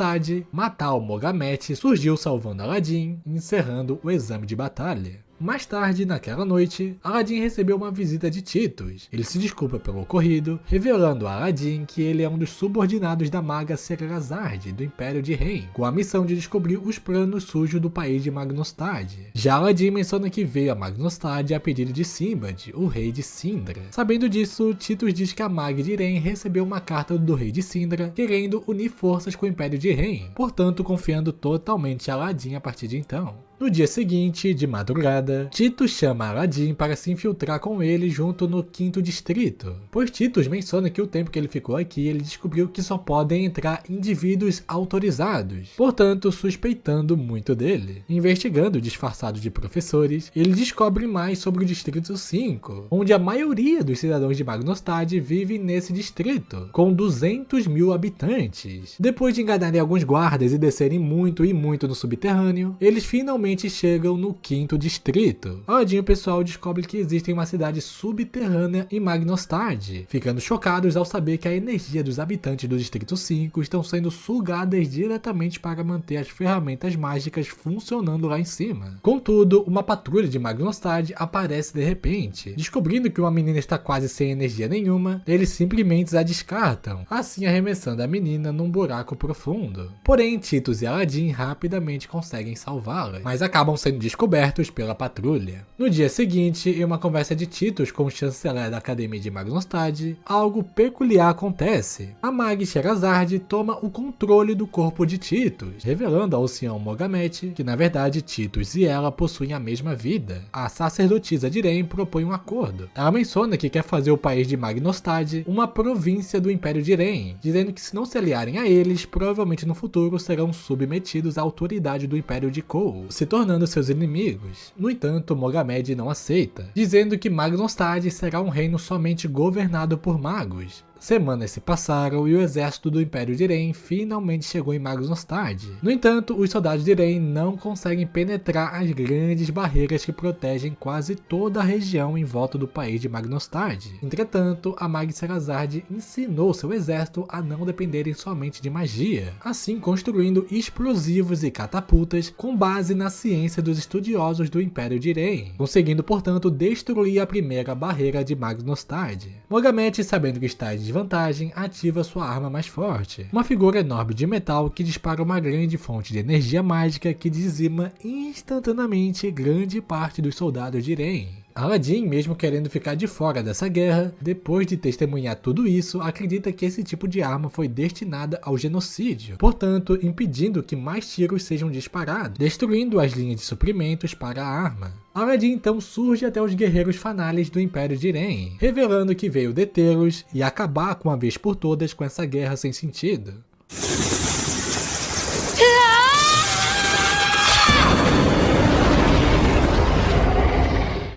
Matal Mogamet, surgiu salvando Aladdin, encerrando o exame de batalha. Mais tarde, naquela noite, Aladdin recebeu uma visita de Titus. Ele se desculpa pelo ocorrido, revelando a Aladdin que ele é um dos subordinados da maga Scheherazade, do Império de Ren, com a missão de descobrir os planos sujos do país de Magnostad. Já Aladdin menciona que veio a Magnostad a pedido de Sinbad, o rei de Sindra. Sabendo disso, Titus diz que a maga de Ren recebeu uma carta do rei de Sindra, querendo unir forças com o Império de Ren, portanto confiando totalmente a Aladdin a partir de então. No dia seguinte, de madrugada, Titus chama Aladdin para se infiltrar com ele junto no 5º distrito, pois Titus menciona que o tempo que ele ficou aqui ele descobriu que só podem entrar indivíduos autorizados, portanto suspeitando muito dele. Investigando disfarçado de professores, ele descobre mais sobre o Distrito 5, onde a maioria dos cidadãos de Magnostad vivem nesse distrito, com 200 mil habitantes. Depois de enganarem alguns guardas e descerem muito e muito no subterrâneo, eles finalmente chegam no 5º distrito. Aladdin e o pessoal descobre que existe uma cidade subterrânea em Magnostad, ficando chocados ao saber que a energia dos habitantes do Distrito 5 estão sendo sugadas diretamente para manter as ferramentas mágicas funcionando lá em cima. Contudo, uma patrulha de Magnostad aparece de repente. Descobrindo que uma menina está quase sem energia nenhuma, eles simplesmente a descartam, assim arremessando a menina num buraco profundo. Porém, Titus e Aladdin rapidamente conseguem salvá-la, mas acabam sendo descobertos pela patrulha. No dia seguinte, em uma conversa de Titus com o chanceler da Academia de Magnostad, algo peculiar acontece. A Mag Scheherazade toma o controle do corpo de Titus, revelando ao ancião Mogamet que na verdade Titus e ela possuem a mesma vida. A sacerdotisa de Ren propõe um acordo. Ela menciona que quer fazer o país de Magnostad uma província do Império de Ren, dizendo que se não se aliarem a eles, provavelmente no futuro serão submetidos à autoridade do Império de Coal, se tornando seus inimigos. No entanto, Mogamed não aceita, dizendo que Magnostad será um reino somente governado por magos. Semanas se passaram e o exército do Império de Ren finalmente chegou em Magnostad. No entanto, os soldados de Ren não conseguem penetrar as grandes barreiras que protegem quase toda a região em volta do país de Magnostad. Entretanto, a Mag Scheherazade ensinou seu exército a não dependerem somente de magia, assim construindo explosivos e catapultas com base na ciência dos estudiosos do Império de Ren, conseguindo, portanto, destruir a primeira barreira de Magnostad. Mogamet, sabendo que está em desvantagem, ativa sua arma mais forte, uma figura enorme de metal que dispara uma grande fonte de energia mágica que dizima instantaneamente grande parte dos soldados de Ren. Aladdin, mesmo querendo ficar de fora dessa guerra, depois de testemunhar tudo isso, acredita que esse tipo de arma foi destinada ao genocídio, portanto impedindo que mais tiros sejam disparados, destruindo as linhas de suprimentos para a arma. Aladdin então surge até os guerreiros fanales do Império de Ren, revelando que veio detê-los e acabar com uma vez por todas com essa guerra sem sentido.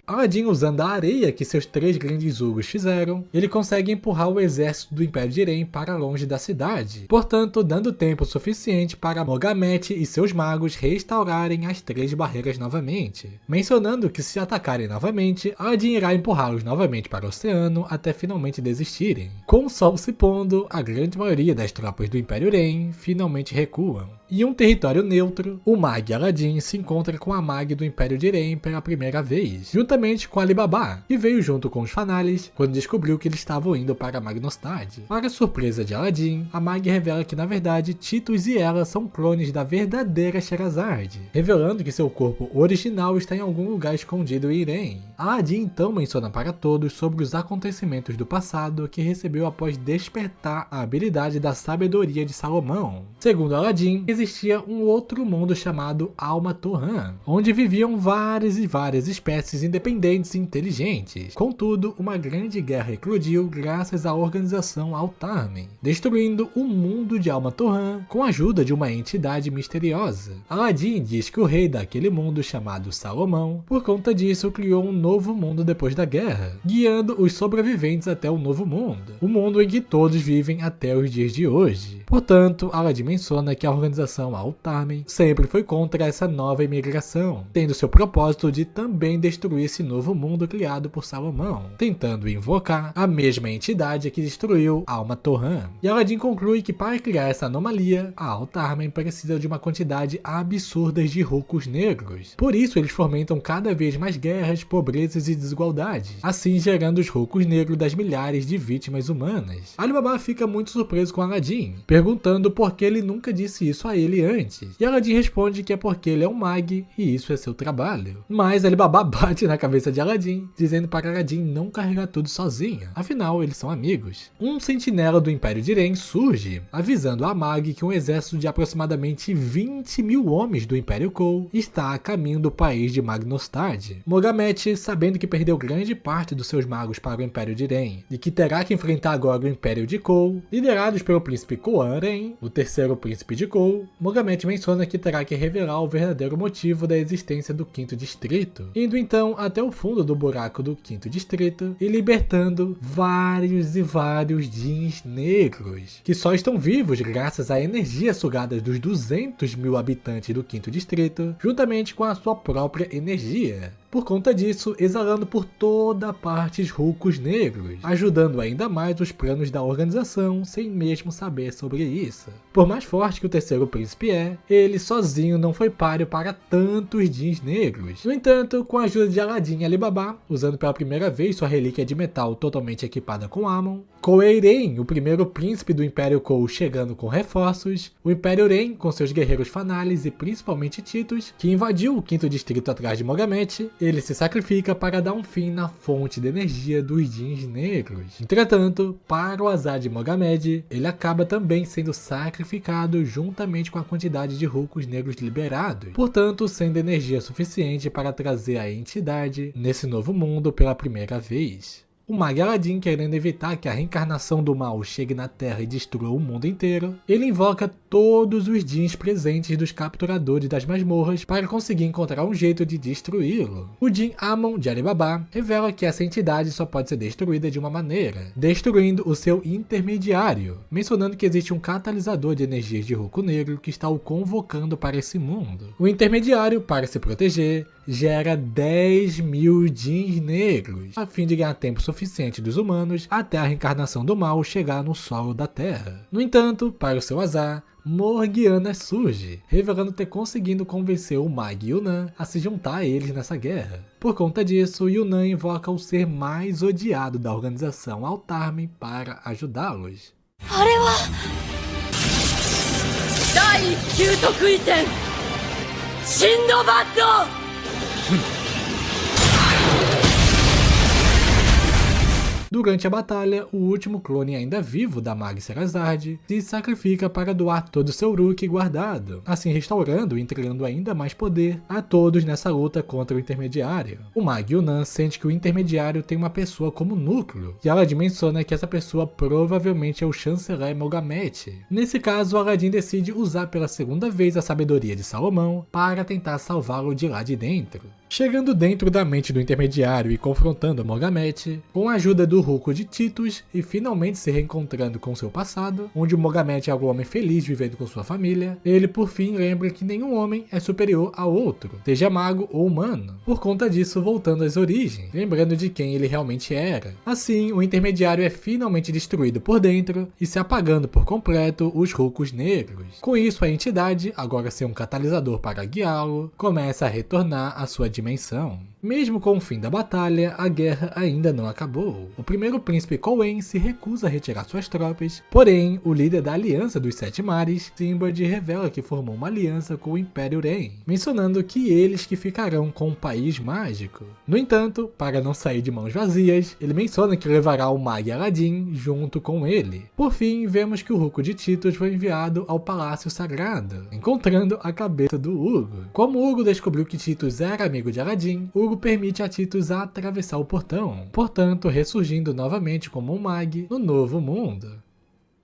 Aladdin, usando a areia que seus 3 grandes Zugos fizeram, ele consegue empurrar o exército do Império de Ren para longe da cidade, portanto dando tempo suficiente para Mogamet e seus magos restaurarem as 3 barreiras novamente, mencionando que se atacarem novamente, Aladdin irá empurrá-los novamente para o oceano até finalmente desistirem. Com o sol se pondo, a grande maioria das tropas do Império Ren finalmente recuam. Em um território neutro, o Mag Aladdin se encontra com a Mag do Império de Ren pela primeira vez, juntamente juntamente com Alibaba, que veio junto com os Fanalis quando descobriu que eles estavam indo para Magnostad. Para surpresa de Aladdin, a Mag revela que na verdade Titus e ela são clones da verdadeira Sherazade, revelando que seu corpo original está em algum lugar escondido em Irem. Aladdin então menciona para todos sobre os acontecimentos do passado que recebeu após despertar a habilidade da sabedoria de Salomão. Segundo Aladdin, existia um outro mundo chamado Alma Torran, onde viviam várias e várias espécies independentes e inteligentes. Contudo, uma grande guerra eclodiu graças à organização Altarmen, destruindo o mundo de Alma Torran com a ajuda de uma entidade misteriosa. Aladdin diz que o rei daquele mundo, chamado Salomão, por conta disso criou um novo mundo depois da guerra, guiando os sobreviventes até o novo mundo, o mundo em que todos vivem até os dias de hoje. Portanto, Aladdin menciona que a organização Altarmen sempre foi contra essa nova imigração, tendo seu propósito de também destruir esse novo mundo criado por Salomão, tentando invocar a mesma entidade que destruiu Alma Torran. E Aladdin conclui que para criar essa anomalia, a Altarmen precisa de uma quantidade absurda de rucos negros. Por isso eles fomentam cada vez mais guerras, pobrezas e desigualdades, assim gerando os rucos negros das milhares de vítimas humanas. Alibaba fica muito surpreso com Aladdin, perguntando por que ele nunca disse isso a ele antes. E Aladdin responde que é porque ele é um mag e isso é seu trabalho. Mas Alibaba bate na cabeça de Aladdin, dizendo para Aladdin não carregar tudo sozinho, afinal eles são amigos. Um sentinela do Império de Irem surge, avisando a Mag que um exército de aproximadamente 20 mil homens do Império Cole está a caminho do país de Magnostad. Mogamet, sabendo que perdeu grande parte dos seus magos para o Império de Irem e que terá que enfrentar agora o Império de Cole, liderados pelo príncipe Coaren, o terceiro príncipe de Cole, Mogamet menciona que terá que revelar o verdadeiro motivo da existência do Quinto Distrito, indo então até o fundo do buraco do Quinto Distrito e libertando vários e vários Djinns negros, que só estão vivos graças à energia sugada dos 200 mil habitantes do Quinto Distrito, juntamente com a sua própria energia. Por conta disso, exalando por toda parte os rucos negros, ajudando ainda mais os planos da organização sem mesmo saber sobre isso. Por mais forte que o terceiro príncipe é, ele sozinho não foi páreo para tantos Djinns negros. No entanto, com a ajuda de Aladdin e Alibaba, usando pela primeira vez sua relíquia de metal totalmente equipada com Amon, Coeiren, o primeiro príncipe do Império Cole, chegando com reforços, o Império Ren com seus guerreiros Fanalis e principalmente Titus, que invadiu o Quinto Distrito atrás de Mogamet, ele se sacrifica para dar um fim na fonte de energia dos Djinns negros. Entretanto, para o azar de Mogamed, ele acaba também sendo sacrificado juntamente com a quantidade de rucos negros liberados, portanto sendo energia suficiente para trazer a entidade nesse novo mundo pela primeira vez. O Mag Aladdin, querendo evitar que a reencarnação do mal chegue na Terra e destrua o mundo inteiro, ele invoca todos os Djinns presentes dos capturadores das masmorras para conseguir encontrar um jeito de destruí-lo. O Djinn Amon de Alibaba revela que essa entidade só pode ser destruída de uma maneira, destruindo o seu intermediário, mencionando que existe um catalisador de energias de ruco negro que está o convocando para esse mundo. O intermediário, para se proteger, gera 10 mil Djinns negros, a fim de ganhar tempo suficiente dos humanos até a reencarnação do mal chegar no solo da Terra. No entanto, para o seu azar, Morgiana surge, revelando ter conseguido convencer o Mag Yunnan a se juntar a eles nessa guerra. Por conta disso, Yunnan invoca o ser mais odiado da organização Altarmen para ajudá-los. Durante a batalha, o último clone ainda vivo da Mag Sherazade se sacrifica para doar todo o seu Uruk guardado, assim restaurando e entregando ainda mais poder a todos nessa luta contra o intermediário. O Mag Yunnan sente que o intermediário tem uma pessoa como núcleo, e Aladdin menciona que essa pessoa provavelmente é o chanceler Mogamet. Nesse caso, Aladdin decide usar pela segunda vez a sabedoria de Salomão para tentar salvá-lo de lá de dentro. Chegando dentro da mente do intermediário e confrontando Mogamet, com a ajuda do ruco de Titus e finalmente se reencontrando com seu passado, onde o Mogamet é um homem feliz vivendo com sua família, ele por fim lembra que nenhum homem é superior ao outro, seja mago ou humano, por conta disso voltando às origens, lembrando de quem ele realmente era. Assim, o intermediário é finalmente destruído por dentro e se apagando por completo os rucos negros. Com isso, a entidade, agora sem um catalisador para guiá-lo, começa a retornar à sua dimensão. Mesmo com o fim da batalha, a guerra ainda não acabou. O primeiro príncipe Coen se recusa a retirar suas tropas, porém, o líder da Aliança dos Sete Mares, Sinbad, revela que formou uma aliança com o Império Ren, mencionando que eles que ficarão com o país mágico. No entanto, para não sair de mãos vazias, ele menciona que levará o Mag Aladdin junto com ele. Por fim, vemos que o Ruco de Titus foi enviado ao Palácio Sagrado, encontrando a cabeça do Hugo. Como Hugo descobriu que Titus era amigo de Aladdin, Hugo permite a Titus atravessar o portão, portanto ressurgindo novamente como um Mag no Novo Mundo.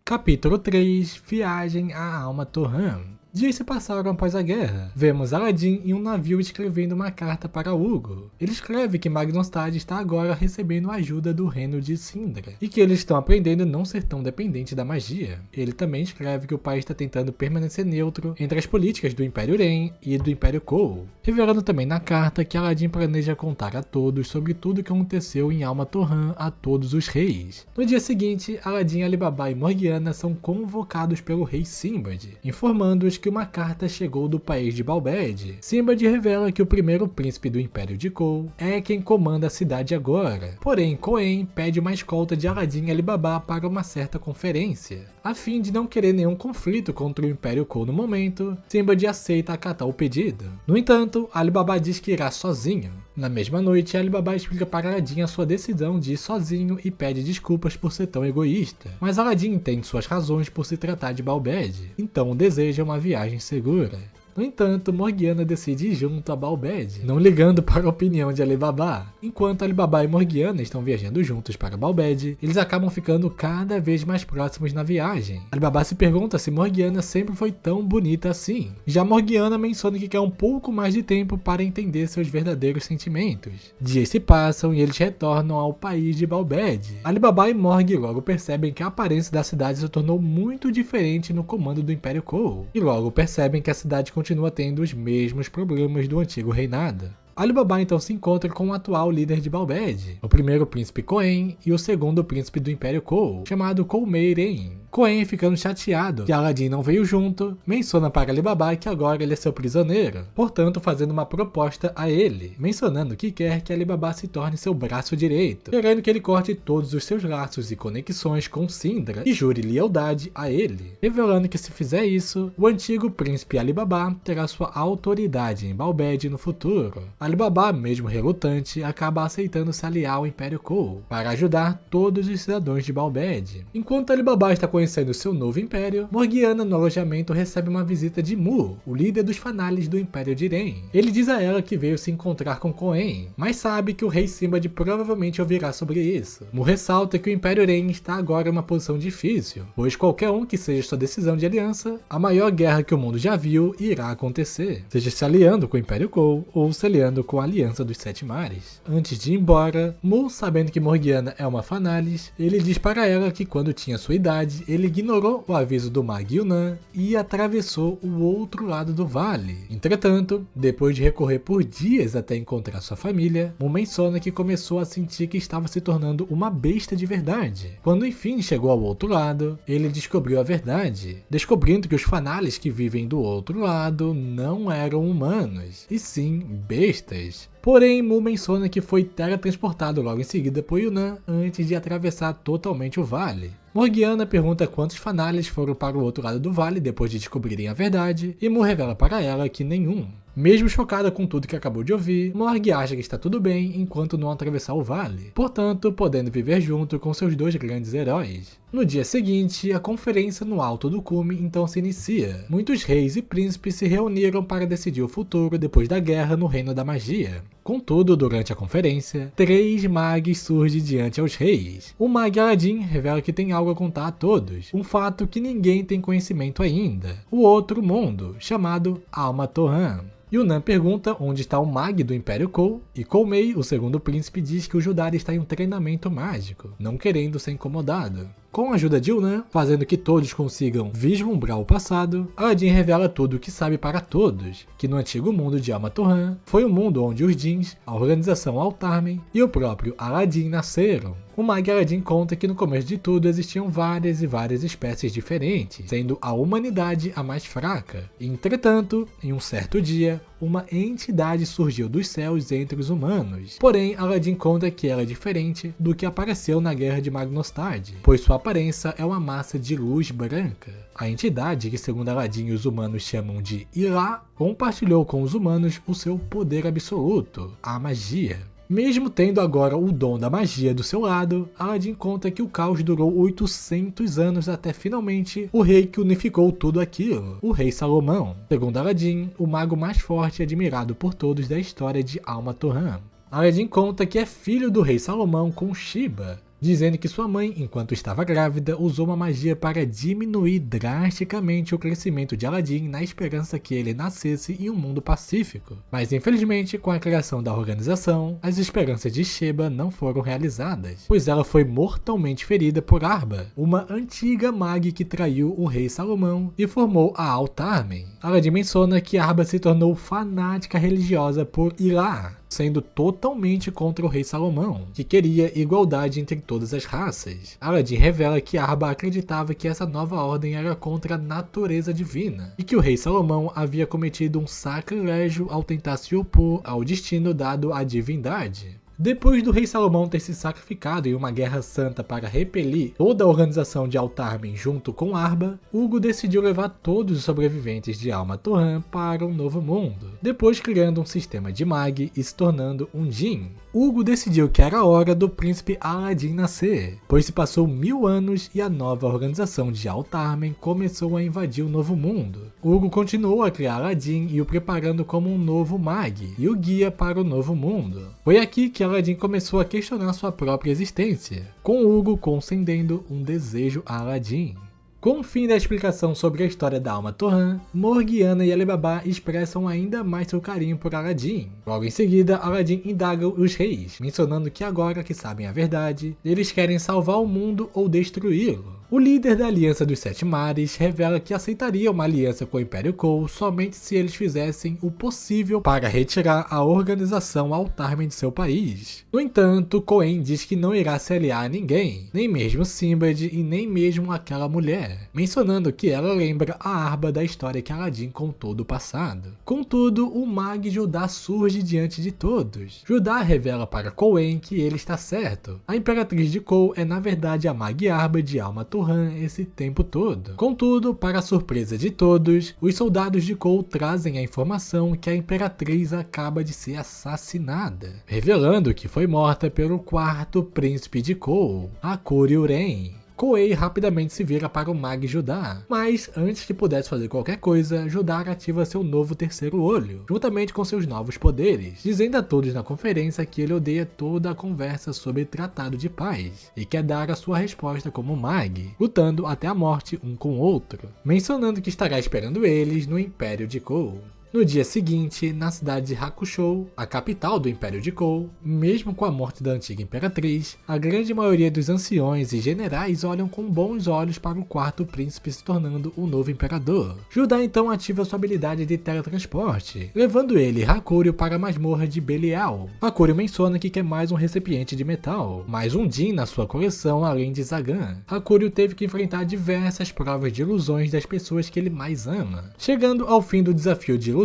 Capítulo 3 – Viagem à Alma Torran. Dias se passaram após a guerra. Vemos Aladdin em um navio escrevendo uma carta para Hugo. Ele escreve que Magnonstad está agora recebendo ajuda do reino de Sindra, e que eles estão aprendendo a não ser tão dependentes da magia. Ele também escreve que o país está tentando permanecer neutro entre as políticas do Império Ren e do Império Cole, revelando também na carta que Aladdin planeja contar a todos sobre tudo o que aconteceu em Alma Torran a todos os reis. No dia seguinte, Aladdin, Alibaba e Morgiana são convocados pelo rei Sinbad, informando-os que uma carta chegou do país de Balbed. Sinbad revela que o primeiro príncipe do Império de Cole é quem comanda a cidade agora. Porém, Coen pede uma escolta de Aladdin e Alibaba para uma certa conferência. A fim de não querer nenhum conflito contra o Império Cole no momento, Sinbad aceita acatar o pedido. No entanto, Alibaba diz que irá sozinho. Na mesma noite, Alibaba explica para Aladdin a sua decisão de ir sozinho e pede desculpas por ser tão egoísta. Mas Aladdin entende suas razões por se tratar de Balbed, então deseja uma viagem segura. No entanto, Morgiana decide ir junto a Balbed, não ligando para a opinião de Alibaba. Enquanto Alibaba e Morgiana estão viajando juntos para Balbed, eles acabam ficando cada vez mais próximos na viagem. Alibaba se pergunta se Morgiana sempre foi tão bonita assim. Já Morgiana menciona que quer um pouco mais de tempo para entender seus verdadeiros sentimentos. Dias se passam e eles retornam ao país de Balbed. Alibaba e Morg logo percebem que a aparência da cidade se tornou muito diferente no comando do Império Cole, e logo percebem que a cidade continua tendo os mesmos problemas do antigo reinado. Alibaba então se encontra com o atual líder de Balbed, o primeiro príncipe Coen e o segundo príncipe do Império Cole, chamado Colmeiren. Coen, ficando chateado que Aladdin não veio junto, menciona para Alibaba que agora ele é seu prisioneiro, portanto fazendo uma proposta a ele, mencionando que quer que Alibaba se torne seu braço direito, querendo que ele corte todos os seus laços e conexões com Sindra e jure lealdade a ele, revelando que se fizer isso, o antigo príncipe Alibaba terá sua autoridade em Balbed no futuro. Alibaba, mesmo relutante, acaba aceitando se aliar ao Império Cole para ajudar todos os cidadãos de Balbed. Enquanto Alibaba está conhecendo seu novo império, Morgiana no alojamento recebe uma visita de Mu, o líder dos Fanales do Império de Ren. Ele diz a ela que veio se encontrar com Coen, mas sabe que o rei Sinbad provavelmente ouvirá sobre isso. Mu ressalta que o Império Ren está agora em uma posição difícil, pois qualquer um que seja sua decisão de aliança, a maior guerra que o mundo já viu irá acontecer, seja se aliando com o Império Cole ou se aliando com a Aliança dos Sete Mares. Antes de ir embora, Mu, sabendo que Morgiana é uma Fanalis, ele diz para ela que quando tinha sua idade, ele ignorou o aviso do Mag Yunan e atravessou o outro lado do vale. Entretanto, depois de recorrer por dias até encontrar sua família, Mu menciona que começou a sentir que estava se tornando uma besta de verdade. Quando enfim chegou ao outro lado, ele descobriu a verdade, descobrindo que os Fanalis que vivem do outro lado não eram humanos, e sim bestas. Porém, Mu menciona que foi teletransportado logo em seguida por Yunan antes de atravessar totalmente o vale. Morgiana pergunta quantos Fanalis foram para o outro lado do vale depois de descobrirem a verdade, e Mu revela para ela que nenhum. Mesmo chocada com tudo que acabou de ouvir, Morg acha que está tudo bem enquanto não atravessar o vale, portanto podendo viver junto com seus dois grandes heróis. No dia seguinte, a conferência no alto do cume então se inicia. Muitos reis e príncipes se reuniram para decidir o futuro depois da guerra no Reino da Magia. Contudo, durante a conferência, 3 mags surgem diante aos reis. O Mag Aladdin revela que tem algo a contar a todos, um fato que ninguém tem conhecimento ainda. O outro mundo, chamado Alma Torran. Yunan pergunta onde está o Mag do Império Cole, e Colmei, o segundo príncipe, diz que o Judar está em um treinamento mágico, não querendo ser incomodado. Com a ajuda de Yunan, fazendo que todos consigam vislumbrar o passado, Aladdin revela tudo o que sabe para todos, que no antigo mundo de Alma Torran foi o mundo onde os Djinns, a organização Altarmen e o próprio Aladdin nasceram. O Mag Aladdin conta que no começo de tudo existiam várias e várias espécies diferentes, sendo a humanidade a mais fraca. Entretanto, em um certo dia, uma entidade surgiu dos céus entre os humanos. Porém, Aladdin conta que ela é diferente do que apareceu na Guerra de Magnostad, pois sua aparência é uma massa de luz branca. A entidade, que segundo Aladdin os humanos chamam de Ilah, compartilhou com os humanos o seu poder absoluto, a magia. Mesmo tendo agora o dom da magia do seu lado, Aladdin conta que o caos durou 800 anos até finalmente o rei que unificou tudo aquilo, o rei Salomão. Segundo Aladdin, o mago mais forte e admirado por todos da história de Al-Matorran. Aladdin conta que é filho do rei Salomão com Shiba, dizendo que sua mãe, enquanto estava grávida, usou uma magia para diminuir drasticamente o crescimento de Aladdin na esperança que ele nascesse em um mundo pacífico. Mas infelizmente, com a criação da organização, as esperanças de Sheba não foram realizadas, pois ela foi mortalmente ferida por Arba, uma antiga mag que traiu o rei Salomão e formou a Al-Tarmen. Aladdin menciona que Arba se tornou fanática religiosa por Ilah, sendo totalmente contra o rei Salomão, que queria igualdade entre todas as raças. Aladdin revela que Arba acreditava que essa nova ordem era contra a natureza divina, e que o rei Salomão havia cometido um sacrilégio ao tentar se opor ao destino dado à divindade. Depois do rei Salomão ter se sacrificado em uma guerra santa para repelir toda a organização de Al-Tarmen junto com Arba, Hugo decidiu levar todos os sobreviventes de Al-Matorran para um novo mundo, depois criando um sistema de mag e se tornando um Jinn. Hugo decidiu que era hora do príncipe Aladdin nascer, pois se passou 1000 anos e a nova organização de Al-Tarmen começou a invadir o novo mundo. Hugo continuou a criar Aladdin e o preparando como um novo mag e o guia para o novo mundo. Foi aqui que Aladdin começou a questionar sua própria existência, com Hugo concedendo um desejo a Aladdin. Com o fim da explicação sobre a história da Al-Matorran, Morgiana e Alibaba expressam ainda mais seu carinho por Aladdin. Logo em seguida, Aladdin indaga os reis, mencionando que agora que sabem a verdade, eles querem salvar o mundo ou destruí-lo. O líder da Aliança dos Sete Mares revela que aceitaria uma aliança com o Império Cole somente se eles fizessem o possível para retirar a organização Al-Tarmen de seu país. No entanto, Coen diz que não irá se aliar a ninguém, nem mesmo Sinbad e nem mesmo aquela mulher, mencionando que ela lembra a Arba da história que Aladdin contou do passado. Contudo, o mag Judá surge diante de todos. Judá revela para Coen que ele está certo. A Imperatriz de Cole é na verdade a mag Arba de Al-Matorran esse tempo todo. Contudo, para a surpresa de todos, os soldados de Cole trazem a informação que a Imperatriz acaba de ser assassinada, revelando que foi morta pelo quarto príncipe de Cole, Hakuri Uren. Koei rapidamente se vira para o mag Judá, mas antes que pudesse fazer qualquer coisa, Judá ativa seu novo terceiro olho, juntamente com seus novos poderes, dizendo a todos na conferência que ele odeia toda a conversa sobre tratado de paz, e quer dar a sua resposta como mag, lutando até a morte um com o outro, mencionando que estará esperando eles no Império de Cole. No dia seguinte, na cidade de Hakushou, a capital do Império de Cole, mesmo com a morte da antiga Imperatriz, a grande maioria dos anciões e generais olham com bons olhos para o quarto príncipe se tornando o novo imperador. Judá então ativa sua habilidade de teletransporte, levando ele e Hakurio para a masmorra de Belial. Hakurio menciona que quer mais um recipiente de metal, mais um Jinn na sua coleção além de Zagan. Hakurio teve que enfrentar diversas provas de ilusões das pessoas que ele mais ama. Chegando ao fim do desafio de ilusões,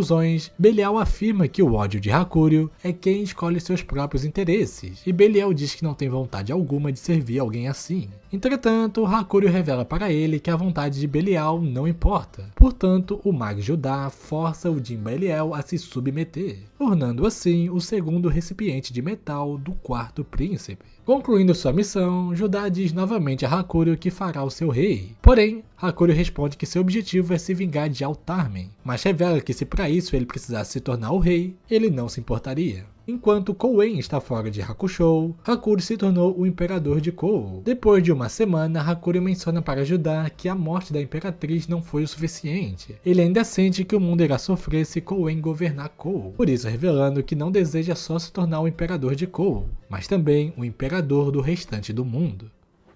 Belial afirma que o ódio de Hakurio é quem escolhe seus próprios interesses, e Belial diz que não tem vontade alguma de servir alguém assim. Entretanto, Hakurio revela para ele que a vontade de Belial não importa. Portanto, o mag Judá força o Jinn Belial a se submeter, tornando assim o segundo recipiente de metal do quarto príncipe. Concluindo sua missão, Judá diz novamente a Hakurio que fará o seu rei. Porém, Hakurio responde que seu objetivo é se vingar de Al-Tarmen, mas revela que se para isso ele precisasse se tornar o rei, ele não se importaria. Enquanto Koen está fora de Hakushou, Hakurio se tornou o imperador de Cole. Depois de uma semana, Hakurio menciona para Judá que a morte da imperatriz não foi o suficiente. Ele ainda sente que o mundo irá sofrer se Koen governar Cole, por isso revelando que não deseja só se tornar o imperador de Cole, mas também o imperador do restante do mundo.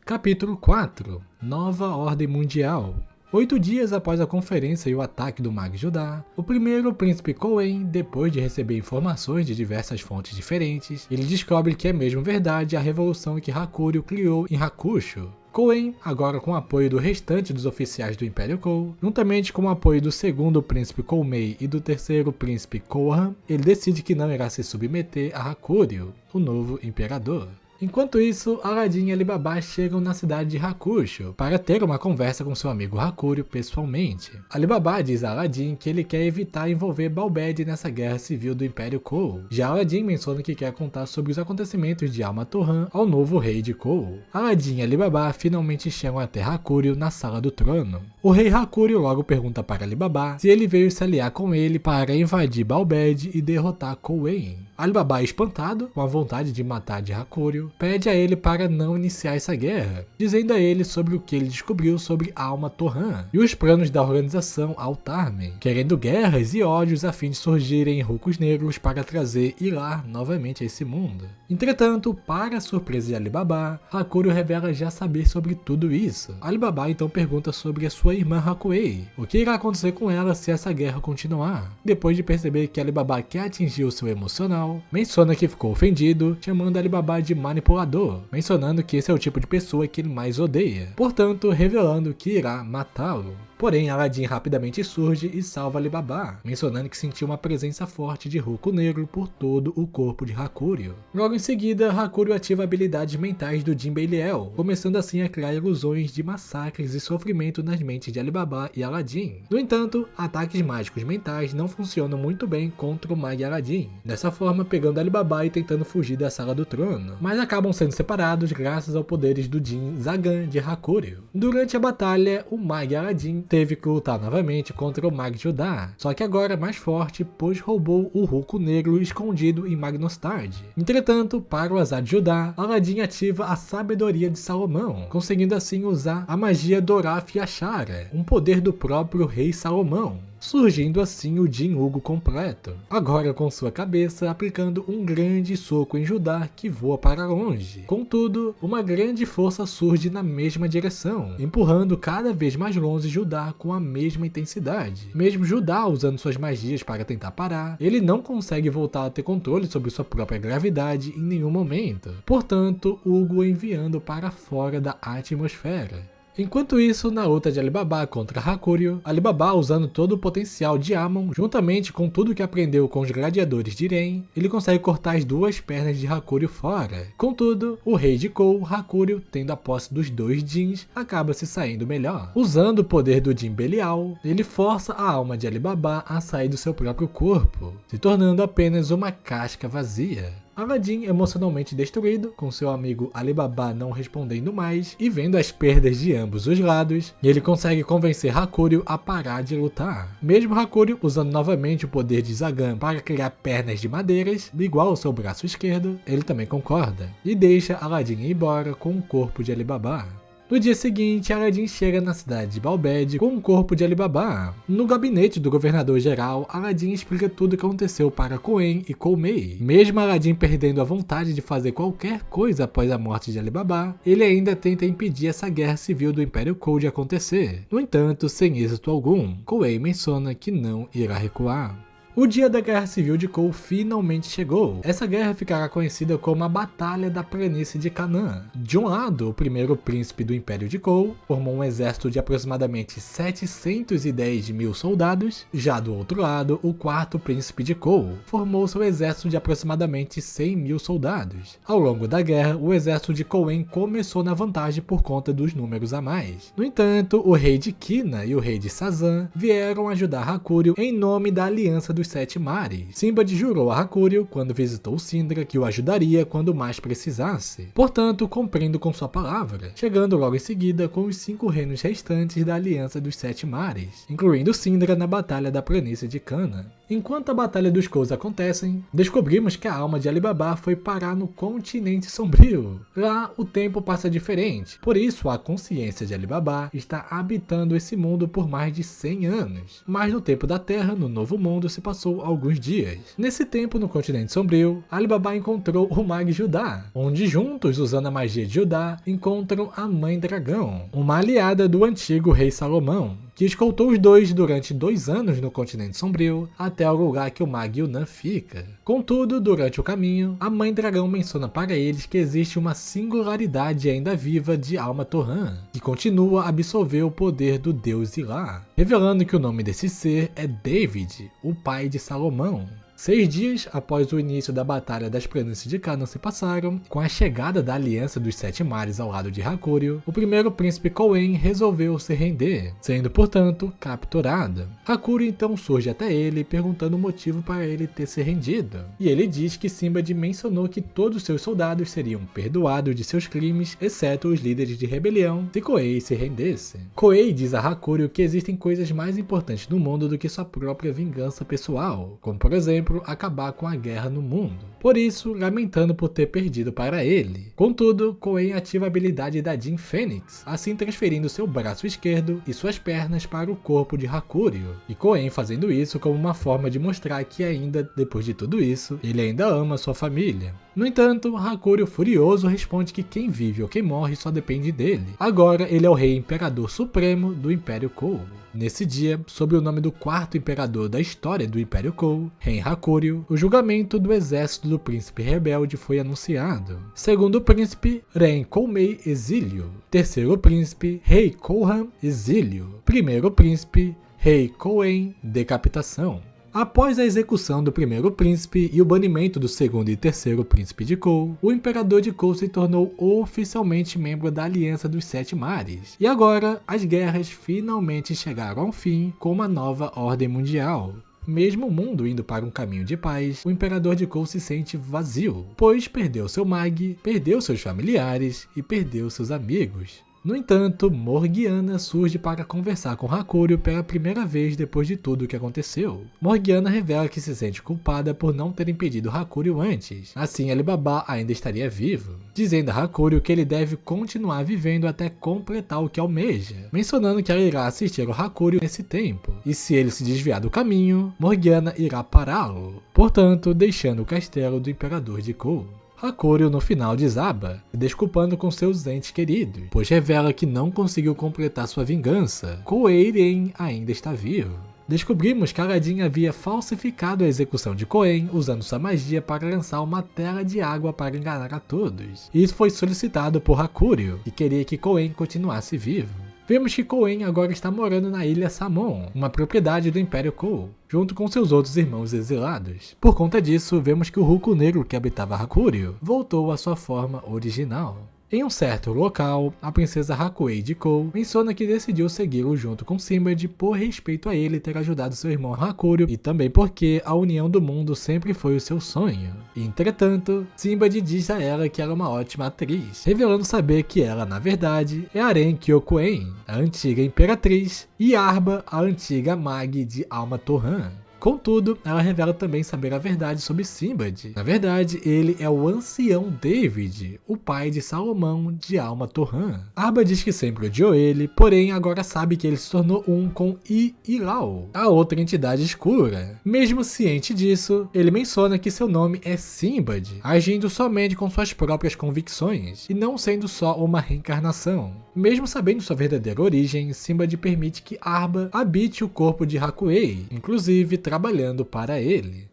Capítulo 4 – Nova Ordem Mundial. 8 dias após a conferência e o ataque do Mag Judá, o primeiro príncipe Koen, depois de receber informações de diversas fontes diferentes, ele descobre que é mesmo verdade a revolução que Hakuryu criou em Hakusho. Koen, agora com o apoio do restante dos oficiais do Império Kou, juntamente com o apoio do segundo príncipe Koumei e do terceiro príncipe Kohan, ele decide que não irá se submeter a Hakuryu, o novo imperador. Enquanto isso, Aladdin e Alibaba chegam na cidade de Hakusho para ter uma conversa com seu amigo Hakuryu pessoalmente. Alibaba diz a Aladdin que ele quer evitar envolver Balbed nessa guerra civil do Império Kou. Já Aladdin menciona que quer contar sobre os acontecimentos de Alma Torran ao novo rei de Kou. Aladdin e Alibaba finalmente chegam até Hakuryu na sala do trono. O rei Hakuryu logo pergunta para Alibaba se ele veio se aliar com ele para invadir Balbed e derrotar Koen. Alibaba, espantado com a vontade de matar de Hakuryu, pede a ele para não iniciar essa guerra, dizendo a ele sobre o que ele descobriu sobre Alma Torran e os planos da organização Altarmen, querendo guerras e ódios a fim de surgirem rucos negros para trazer Ilar novamente a esse mundo. Entretanto, para a surpresa de Alibaba, Hakuryu revela já saber sobre tudo isso. Alibaba então pergunta sobre a sua irmã Hakuei, o que irá acontecer com ela se essa guerra continuar. Depois de perceber que Alibaba quer atingir o seu emocional, menciona que ficou ofendido, chamando Alibaba de manipulador, mencionando que esse é o tipo de pessoa que ele mais odeia, portanto revelando que irá matá-lo. Porém, Aladdin rapidamente surge e salva Alibaba, mencionando que sentiu uma presença forte de Ruco Negro por todo o corpo de Hakuryu. Logo em seguida, Hakuryu ativa habilidades mentais do Jin Belial, começando assim a criar ilusões de massacres e sofrimento nas mentes de Alibaba e Aladdin. No entanto, ataques mágicos mentais não funcionam muito bem contra o Mag Aladdin, dessa forma pegando Alibaba e tentando fugir da sala do trono, mas acabam sendo separados graças aos poderes do Jin Zagan de Hakuryu. Durante a batalha, o Mag Aladdin teve que lutar novamente contra o Mag Judá, só que agora mais forte, pois roubou o Ruco Negro escondido em Magnostad. Entretanto, para o azar de Judá, Aladdin ativa a sabedoria de Salomão, conseguindo assim usar a magia Doraf Yashara, um poder do próprio rei Salomão, surgindo assim o Jin Hugo completo, agora com sua cabeça aplicando um grande soco em Judá que voa para longe. Contudo, uma grande força surge na mesma direção, empurrando cada vez mais longe Judá com a mesma intensidade. Mesmo Judá usando suas magias para tentar parar, ele não consegue voltar a ter controle sobre sua própria gravidade em nenhum momento, portanto, Hugo enviando para fora da atmosfera. Enquanto isso, na luta de Alibaba contra Hakuryu, Alibaba usando todo o potencial de Amon, juntamente com tudo que aprendeu com os gladiadores de Ren, ele consegue cortar as duas pernas de Hakuryu fora. Contudo, o rei de Kou, Hakuryu, tendo a posse dos dois Jins, acaba se saindo melhor. Usando o poder do Jin Belial, ele força a alma de Alibaba a sair do seu próprio corpo, se tornando apenas uma casca vazia. Aladdin emocionalmente destruído, com seu amigo Alibaba não respondendo mais e vendo as perdas de ambos os lados, ele consegue convencer Hakuryu a parar de lutar. Mesmo Hakuryu usando novamente o poder de Zagan para criar pernas de madeiras, igual ao seu braço esquerdo, ele também concorda e deixa Aladdin ir embora com o corpo de Alibaba. No dia seguinte, Aladdin chega na cidade de Balbed com o corpo de Alibaba. No gabinete do governador-geral, Aladdin explica tudo o que aconteceu para Koen e Koumei. Mesmo Aladdin perdendo a vontade de fazer qualquer coisa após a morte de Alibaba, ele ainda tenta impedir essa guerra civil do Império Kou de acontecer. No entanto, sem êxito algum, Koen menciona que não irá recuar. O dia da Guerra Civil de Kou finalmente chegou. Essa guerra ficará conhecida como a Batalha da Planície de Canaan. De um lado, o primeiro príncipe do Império de Kou formou um exército de aproximadamente 710 mil soldados. Já do outro lado, o quarto príncipe de Kou formou seu exército de aproximadamente 100 mil soldados. Ao longo da guerra, o exército de Koen começou na vantagem por conta dos números a mais. No entanto, o rei de Kina e o rei de Sazan vieram ajudar Hakuryu em nome da Aliança dos 7 Mares. Sinbad jurou a Hakuryu, quando visitou Sindra, que o ajudaria quando mais precisasse. Portanto, cumprindo com sua palavra, chegando logo em seguida com os 5 reinos restantes da Aliança dos 7 Mares, incluindo Sindra na Batalha da Planície de Cana. Enquanto a Batalha dos Cols acontecem, descobrimos que a alma de Alibaba foi parar no Continente Sombrio. Lá, o tempo passa diferente, por isso a consciência de Alibaba está habitando esse mundo por mais de 100 anos. Mas no tempo da Terra, no Novo Mundo, se passou alguns dias. Nesse tempo, no Continente Sombrio, Alibaba encontrou o Mag Judá, onde juntos, usando a magia de Judá, encontram a Mãe Dragão, uma aliada do antigo Rei Salomão, que escoltou os dois durante 2 anos no Continente Sombrio, até o lugar que o Mag Yunnan fica. Contudo, durante o caminho, a Mãe Dragão menciona para eles que existe uma singularidade ainda viva de Alma Torran, que continua a absorver o poder do deus Ilá, revelando que o nome desse ser é David, o pai de Salomão. 6 dias após o início da Batalha das Planícies de Canaan se passaram, com a chegada da Aliança dos 7 Mares ao lado de Hakuryu, o primeiro príncipe Koen resolveu se render, sendo, portanto, capturado. Hakuryu então surge até ele, perguntando o motivo para ele ter se rendido. E ele diz que Sinbad mencionou que todos seus soldados seriam perdoados de seus crimes, exceto os líderes de rebelião, se Koei se rendesse. Koei diz a Hakuryu que existem coisas mais importantes no mundo do que sua própria vingança pessoal, como por exemplo, acabar com a guerra no mundo. Por isso, lamentando por ter perdido para ele. Contudo, Koen ativa a habilidade da Jin Fênix, assim transferindo seu braço esquerdo e suas pernas para o corpo de Hakuryu. E Koen fazendo isso como uma forma de mostrar que ainda, depois de tudo isso, ele ainda ama sua família. No entanto, Hakuryu furioso responde que quem vive ou quem morre só depende dele. Agora ele é o rei imperador supremo do Império Cole. Nesse dia, sob o nome do 4º imperador da história do Império Cole, Ren Hakuryu, o julgamento do exército do príncipe rebelde foi anunciado. Segundo príncipe, Ren Koumei, exílio. Terceiro príncipe, Rei Kohan, exílio. Primeiro príncipe, Rei Koen, decapitação. Após a execução do primeiro príncipe e o banimento do segundo e terceiro príncipe de Cole, o imperador de Cole se tornou oficialmente membro da Aliança dos 7 Mares. E agora, as guerras finalmente chegaram ao fim com uma nova ordem mundial. Mesmo o mundo indo para um caminho de paz, o imperador de Cole se sente vazio, pois perdeu seu Mag, perdeu seus familiares e perdeu seus amigos. No entanto, Morgiana surge para conversar com Hakuryu pela primeira vez depois de tudo o que aconteceu. Morgiana revela que se sente culpada por não ter impedido Hakuryu antes, assim Alibaba ainda estaria vivo, dizendo a Hakuryu que ele deve continuar vivendo até completar o que almeja, mencionando que ela irá assistir ao Hakuryu nesse tempo, e se ele se desviar do caminho, Morgiana irá pará-lo, portanto deixando o castelo do imperador de Cole. Hakuryu no final desaba, se desculpando com seus entes queridos, pois revela que não conseguiu completar sua vingança. Koei-ren ainda está vivo. Descobrimos que Aladdin havia falsificado a execução de Koen usando sua magia para lançar uma tela de água para enganar a todos. Isso foi solicitado por Hakuryu, que queria que Koen continuasse vivo. Vemos que Koen agora está morando na ilha Samon, uma propriedade do Império Cole, junto com seus outros irmãos exilados. Por conta disso, vemos que o Ruku Negro que habitava Hakuryu voltou à sua forma original. Em um certo local, a princesa Hakuei de Cole menciona que decidiu segui-lo junto com Sinbad por respeito a ele ter ajudado seu irmão Hakuryu e também porque a união do mundo sempre foi o seu sonho. Entretanto, Sinbad diz a ela que ela é uma ótima atriz, revelando saber que ela, na verdade, é Aren Kyokuen, a antiga imperatriz, e Arba, a antiga Mag de Alma Torran. Contudo, ela revela também saber a verdade sobre Sinbad. Na verdade, ele é o ancião David, o pai de Salomão de Alma Torran. Arba diz que sempre odiou ele, porém agora sabe que ele se tornou um com Ilau, a outra entidade escura. Mesmo ciente disso, ele menciona que seu nome é Sinbad, agindo somente com suas próprias convicções, e não sendo só uma reencarnação. Mesmo sabendo sua verdadeira origem, Sinbad permite que Arba habite o corpo de Hakuei, inclusive trabalhando para ele.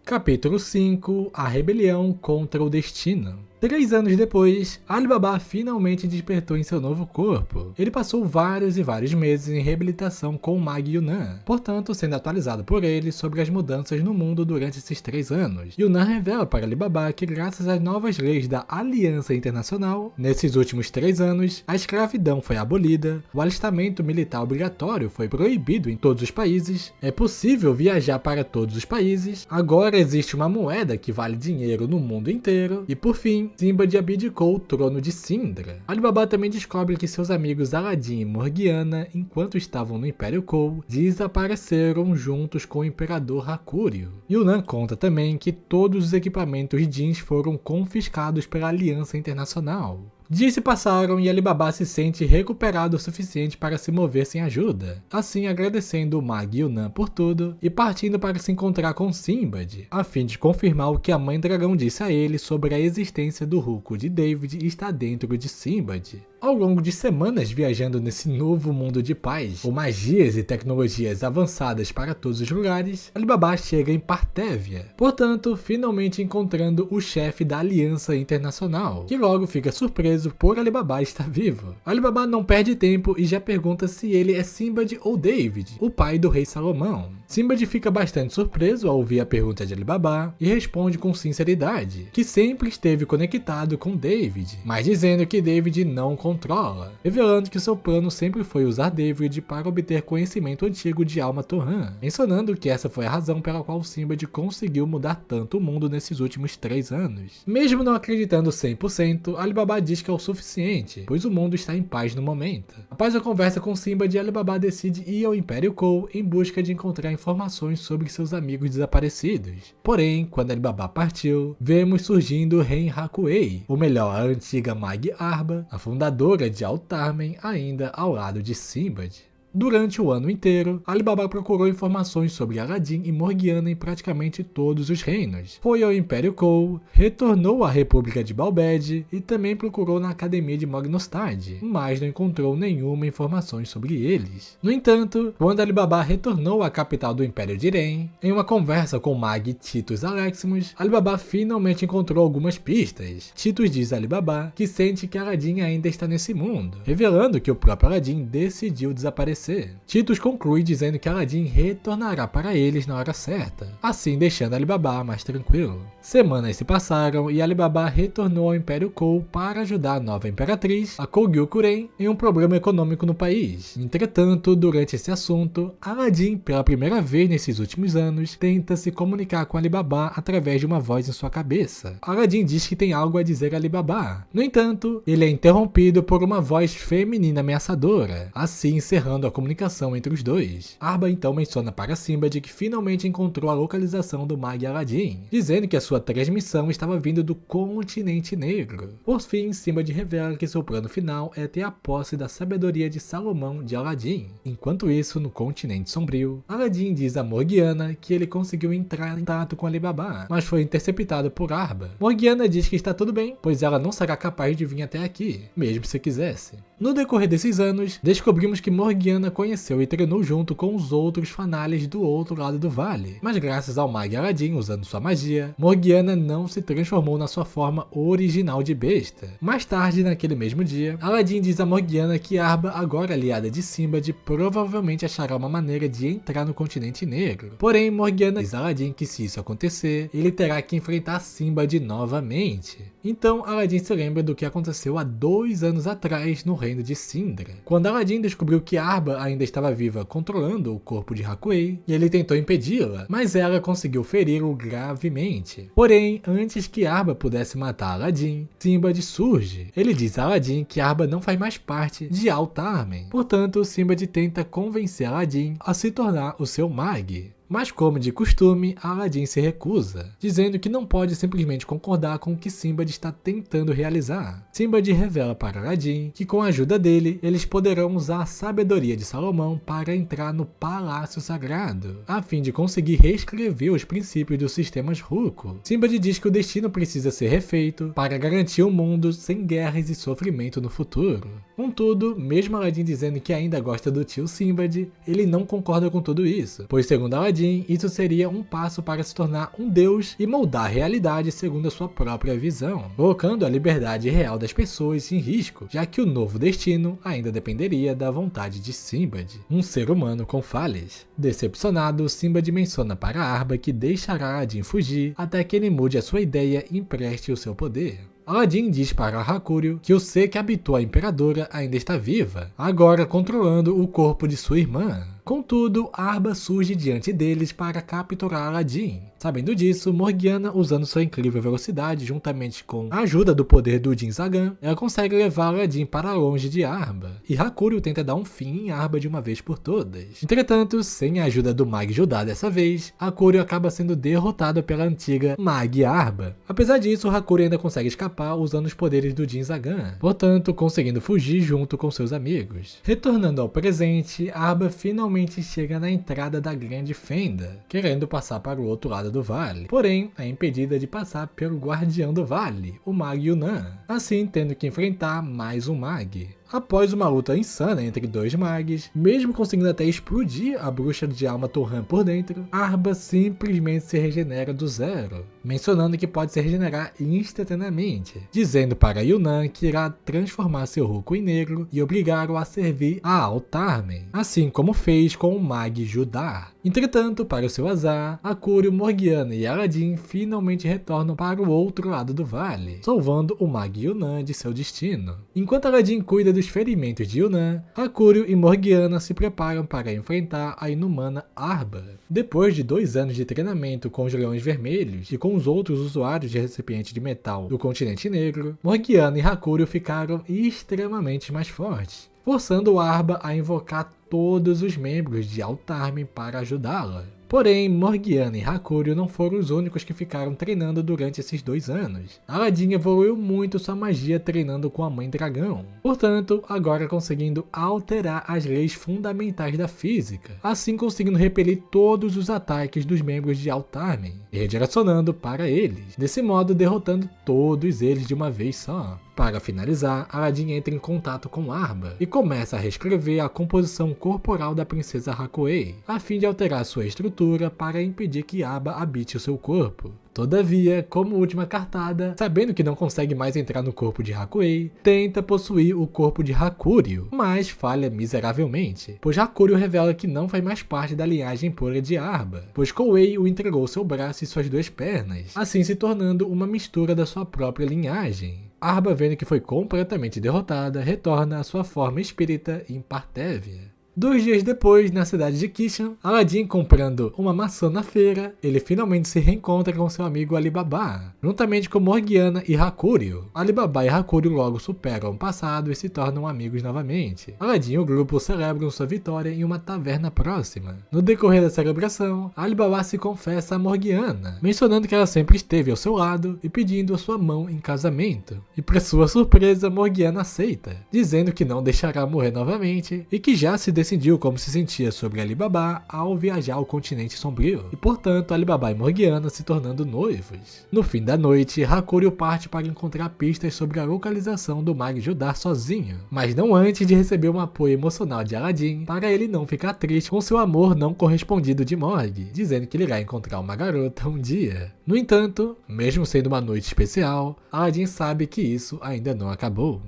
Capítulo 5 – A Rebelião contra o Destino. 3 anos depois, Alibaba finalmente despertou em seu novo corpo. Ele passou vários e vários meses em reabilitação com o Mag Yunnan, portanto sendo atualizado por ele sobre as mudanças no mundo durante esses 3 anos. Yunnan revela para Alibaba que graças às novas leis da Aliança Internacional, nesses últimos 3 anos, a escravidão foi abolida, o alistamento militar obrigatório foi proibido em todos os países, é possível viajar para todos os países, agora existe uma moeda que vale dinheiro no mundo inteiro, e por fim, fim, Sinbad abdicou o trono de Sindra. Alibaba também descobre que seus amigos Aladdin e Morgiana, enquanto estavam no Império Kou, desapareceram juntos com o Imperador Hakúrio. Yunan conta também que todos os equipamentos Jins foram confiscados pela Aliança Internacional. Dias se passaram e Alibaba se sente recuperado o suficiente para se mover sem ajuda, assim agradecendo o Mag Yunan por tudo e partindo para se encontrar com Sinbad, a fim de confirmar o que a Mãe Dragão disse a ele sobre a existência do Ruko de David está dentro de Sinbad. Ao longo de semanas viajando nesse novo mundo de paz, com magias e tecnologias avançadas para todos os lugares, Alibaba chega em Parthévia, portanto, finalmente encontrando o chefe da Aliança Internacional, que logo fica surpreso por Alibaba estar vivo. Alibaba não perde tempo e já pergunta se ele é Sinbad ou David, o pai do rei Salomão. Sinbad fica bastante surpreso ao ouvir a pergunta de Alibaba e responde com sinceridade, que sempre esteve conectado com David, mas dizendo que David não controla, revelando que seu plano sempre foi usar David para obter conhecimento antigo de Alma Torran, mencionando que essa foi a razão pela qual Sinbad conseguiu mudar tanto o mundo nesses últimos 3 anos. Mesmo não acreditando 100%, Alibaba diz que é o suficiente, pois o mundo está em paz no momento. Após a conversa com Sinbad, Alibaba decide ir ao Império Kou em busca de encontrar informações sobre seus amigos desaparecidos. Porém, quando Alibaba partiu, vemos surgindo Ren Hakuei, ou melhor, a antiga Mag Arba, a fundadora de Altarmen, ainda ao lado de Sinbad. Durante o ano inteiro, Alibaba procurou informações sobre Aladdin e Morgiana em praticamente todos os reinos. Foi ao Império Kou, retornou à República de Balbed e também procurou na Academia de Mognostad, mas não encontrou nenhuma informação sobre eles. No entanto, quando Alibaba retornou à capital do Império de Irem, em uma conversa com Mag Titus Aleximus, Alibaba finalmente encontrou algumas pistas. Titus diz a Alibaba que sente que Aladdin ainda está nesse mundo, revelando que o próprio Aladdin decidiu desaparecer. Titus conclui dizendo que Aladdin retornará para eles na hora certa, assim deixando Alibaba mais tranquilo. Semanas se passaram e Alibaba retornou ao Império Kou para ajudar a nova imperatriz, a Kogyo-Kuren, em um problema econômico no país. Entretanto, durante esse assunto, Aladdin, pela primeira vez nesses últimos anos, tenta se comunicar com Alibaba através de uma voz em sua cabeça. Aladdin diz que tem algo a dizer a Alibaba. No entanto, ele é interrompido por uma voz feminina ameaçadora, assim encerrando a comunicação entre os dois. Arba então menciona para Sinbad que finalmente encontrou a localização do Mag Aladdin, dizendo que a sua transmissão estava vindo do continente negro. Por fim, Sinbad revela que seu plano final é ter a posse da sabedoria de Salomão de Aladdin. Enquanto isso, no continente sombrio, Aladdin diz a Morgiana que ele conseguiu entrar em contato com Alibaba, mas foi interceptado por Arba. Morgiana diz que está tudo bem, pois ela não será capaz de vir até aqui, mesmo se quisesse. No decorrer desses anos, descobrimos que Morgiana conheceu e treinou junto com os outros Fanales do outro lado do vale, mas graças ao Mag Aladdin usando sua magia, Morgiana não se transformou na sua forma original de besta. Mais tarde, naquele mesmo dia, Aladdin diz a Morgiana que Arba, agora aliada de Sinbad, provavelmente achará uma maneira de entrar no continente negro. Porém, Morgiana diz a Aladdin que se isso acontecer, ele terá que enfrentar Sinbad novamente. Então, Aladdin se lembra do que aconteceu há 2 anos atrás no reino de Sindra, quando Aladdin descobriu que Arba ainda estava viva controlando o corpo de Hakuei, e ele tentou impedi-la, mas ela conseguiu feri-lo gravemente. Porém, antes que Arba pudesse matar Aladdin, Sinbad surge. Ele diz a Aladdin que Arba não faz mais parte de Altarmen, portanto, Sinbad tenta convencer Aladdin a se tornar o seu Mag. Mas como de costume, Aladdin se recusa, dizendo que não pode simplesmente concordar com o que Sinbad está tentando realizar. Sinbad revela para Aladdin que com a ajuda dele, eles poderão usar a sabedoria de Salomão para entrar no Palácio Sagrado, a fim de conseguir reescrever os princípios dos sistemas Ruko. Sinbad diz que o destino precisa ser refeito para garantir um mundo sem guerras e sofrimento no futuro. Contudo, mesmo Aladdin dizendo que ainda gosta do tio Sinbad, ele não concorda com tudo isso, pois segundo Aladdin, isso seria um passo para se tornar um deus e moldar a realidade segundo a sua própria visão, colocando a liberdade real das pessoas em risco, já que o novo destino ainda dependeria da vontade de Sinbad, um ser humano com falhas. Decepcionado, Sinbad menciona para Arba que deixará Aladdin fugir até que ele mude a sua ideia e empreste o seu poder. Aladdin diz para Hakúrio que o ser que habitou a imperadora ainda está viva, agora controlando o corpo de sua irmã. Contudo, Arba surge diante deles para capturar Aladdin. Sabendo disso, Morgiana, usando sua incrível velocidade juntamente com a ajuda do poder do Din Zagan, ela consegue levar Aladdin para longe de Arba, e Hakuryu tenta dar um fim em Arba de uma vez por todas. Entretanto, sem a ajuda do Mag Judá dessa vez, Hakuryu acaba sendo derrotado pela antiga Mag Arba. Apesar disso, Hakuryu ainda consegue escapar usando os poderes do Din Zagan, portanto conseguindo fugir junto com seus amigos. Retornando ao presente, Arba finalmente chega na entrada da Grande Fenda, querendo passar para o outro lado do vale, porém é impedida de passar pelo Guardião do Vale, o Mag Yunnan, assim tendo que enfrentar mais um Mag. Após uma luta insana entre dois mags, mesmo conseguindo até explodir a bruxa de alma Torran por dentro, Arba simplesmente se regenera do zero, mencionando que pode se regenerar instantaneamente, dizendo para Yunnan que irá transformar seu Roku em negro e obrigá-lo a servir a Altarmen, assim como fez com o Mag Judá. Entretanto, para o seu azar, Hakuryu, Morgiana e Aladdin finalmente retornam para o outro lado do vale, salvando o Mag Yunnan de seu destino. Enquanto Aladdin cuida dos ferimentos de Yunnan, Hakuryu e Morgiana se preparam para enfrentar a inumana Arba. Depois de 2 anos de treinamento com os Leões Vermelhos e com os outros usuários de recipiente de metal do continente negro, Morgiana e Hakuryu ficaram extremamente mais fortes, forçando Arba a invocar todos os membros de Altarmen para ajudá-la. Porém, Morgiana e Hakuryu não foram os únicos que ficaram treinando durante esses 2 anos. Aladdin evoluiu muito sua magia treinando com a Mãe Dragão, portanto, agora conseguindo alterar as leis fundamentais da física, assim conseguindo repelir todos os ataques dos membros de Altarmen e redirecionando para eles, desse modo derrotando todos eles de uma vez só. Para finalizar, Aladdin entra em contato com Arba e começa a reescrever a composição corporal da princesa Hakuei, a fim de alterar sua estrutura para impedir que Arba habite o seu corpo. Todavia, como última cartada, sabendo que não consegue mais entrar no corpo de Hakuei, tenta possuir o corpo de Hakuryu, mas falha miseravelmente, pois Hakuryu revela que não faz mais parte da linhagem pura de Arba, pois Koei o entregou seu braço e suas 2 pernas, assim se tornando uma mistura da sua própria linhagem. Arba, vendo que foi completamente derrotada, retorna à sua forma espírita em Parthévia. 2 dias depois, na cidade de Kishan, Aladdin comprando uma maçã na feira, ele finalmente se reencontra com seu amigo Alibaba, juntamente com Morgiana e Hakuryu. Alibaba e Hakuryu logo superam o passado e se tornam amigos novamente. Aladdin e o grupo celebram sua vitória em uma taverna próxima. No decorrer da celebração, Alibaba se confessa a Morgiana, mencionando que ela sempre esteve ao seu lado e pedindo a sua mão em casamento. E para sua surpresa, Morgiana aceita, dizendo que não deixará morrer novamente e que já se decidiu como se sentia sobre Alibaba ao viajar ao continente sombrio, e portanto Alibaba e Morgiana se tornando noivos. No fim da noite, Hakuryu parte para encontrar pistas sobre a localização do Mag Judá sozinho, mas não antes de receber um apoio emocional de Aladdin para ele não ficar triste com seu amor não correspondido de Morg, dizendo que ele irá encontrar uma garota um dia. No entanto, mesmo sendo uma noite especial, Aladdin sabe que isso ainda não acabou.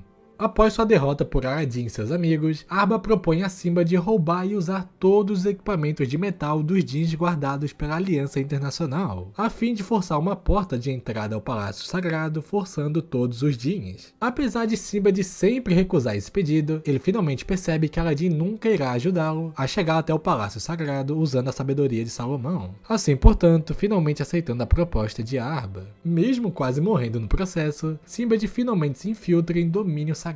Após sua derrota por Aladdin e seus amigos, Arba propõe a Simba de roubar e usar todos os equipamentos de metal dos Dins guardados pela Aliança Internacional, a fim de forçar uma porta de entrada ao Palácio Sagrado, forçando todos os Dins. Apesar de Simba de sempre recusar esse pedido, ele finalmente percebe que Aladdin nunca irá ajudá-lo a chegar até o Palácio Sagrado usando a sabedoria de Salomão. Assim, portanto, finalmente aceitando a proposta de Arba. Mesmo quase morrendo no processo, Simba de finalmente se infiltra em domínio sagrado.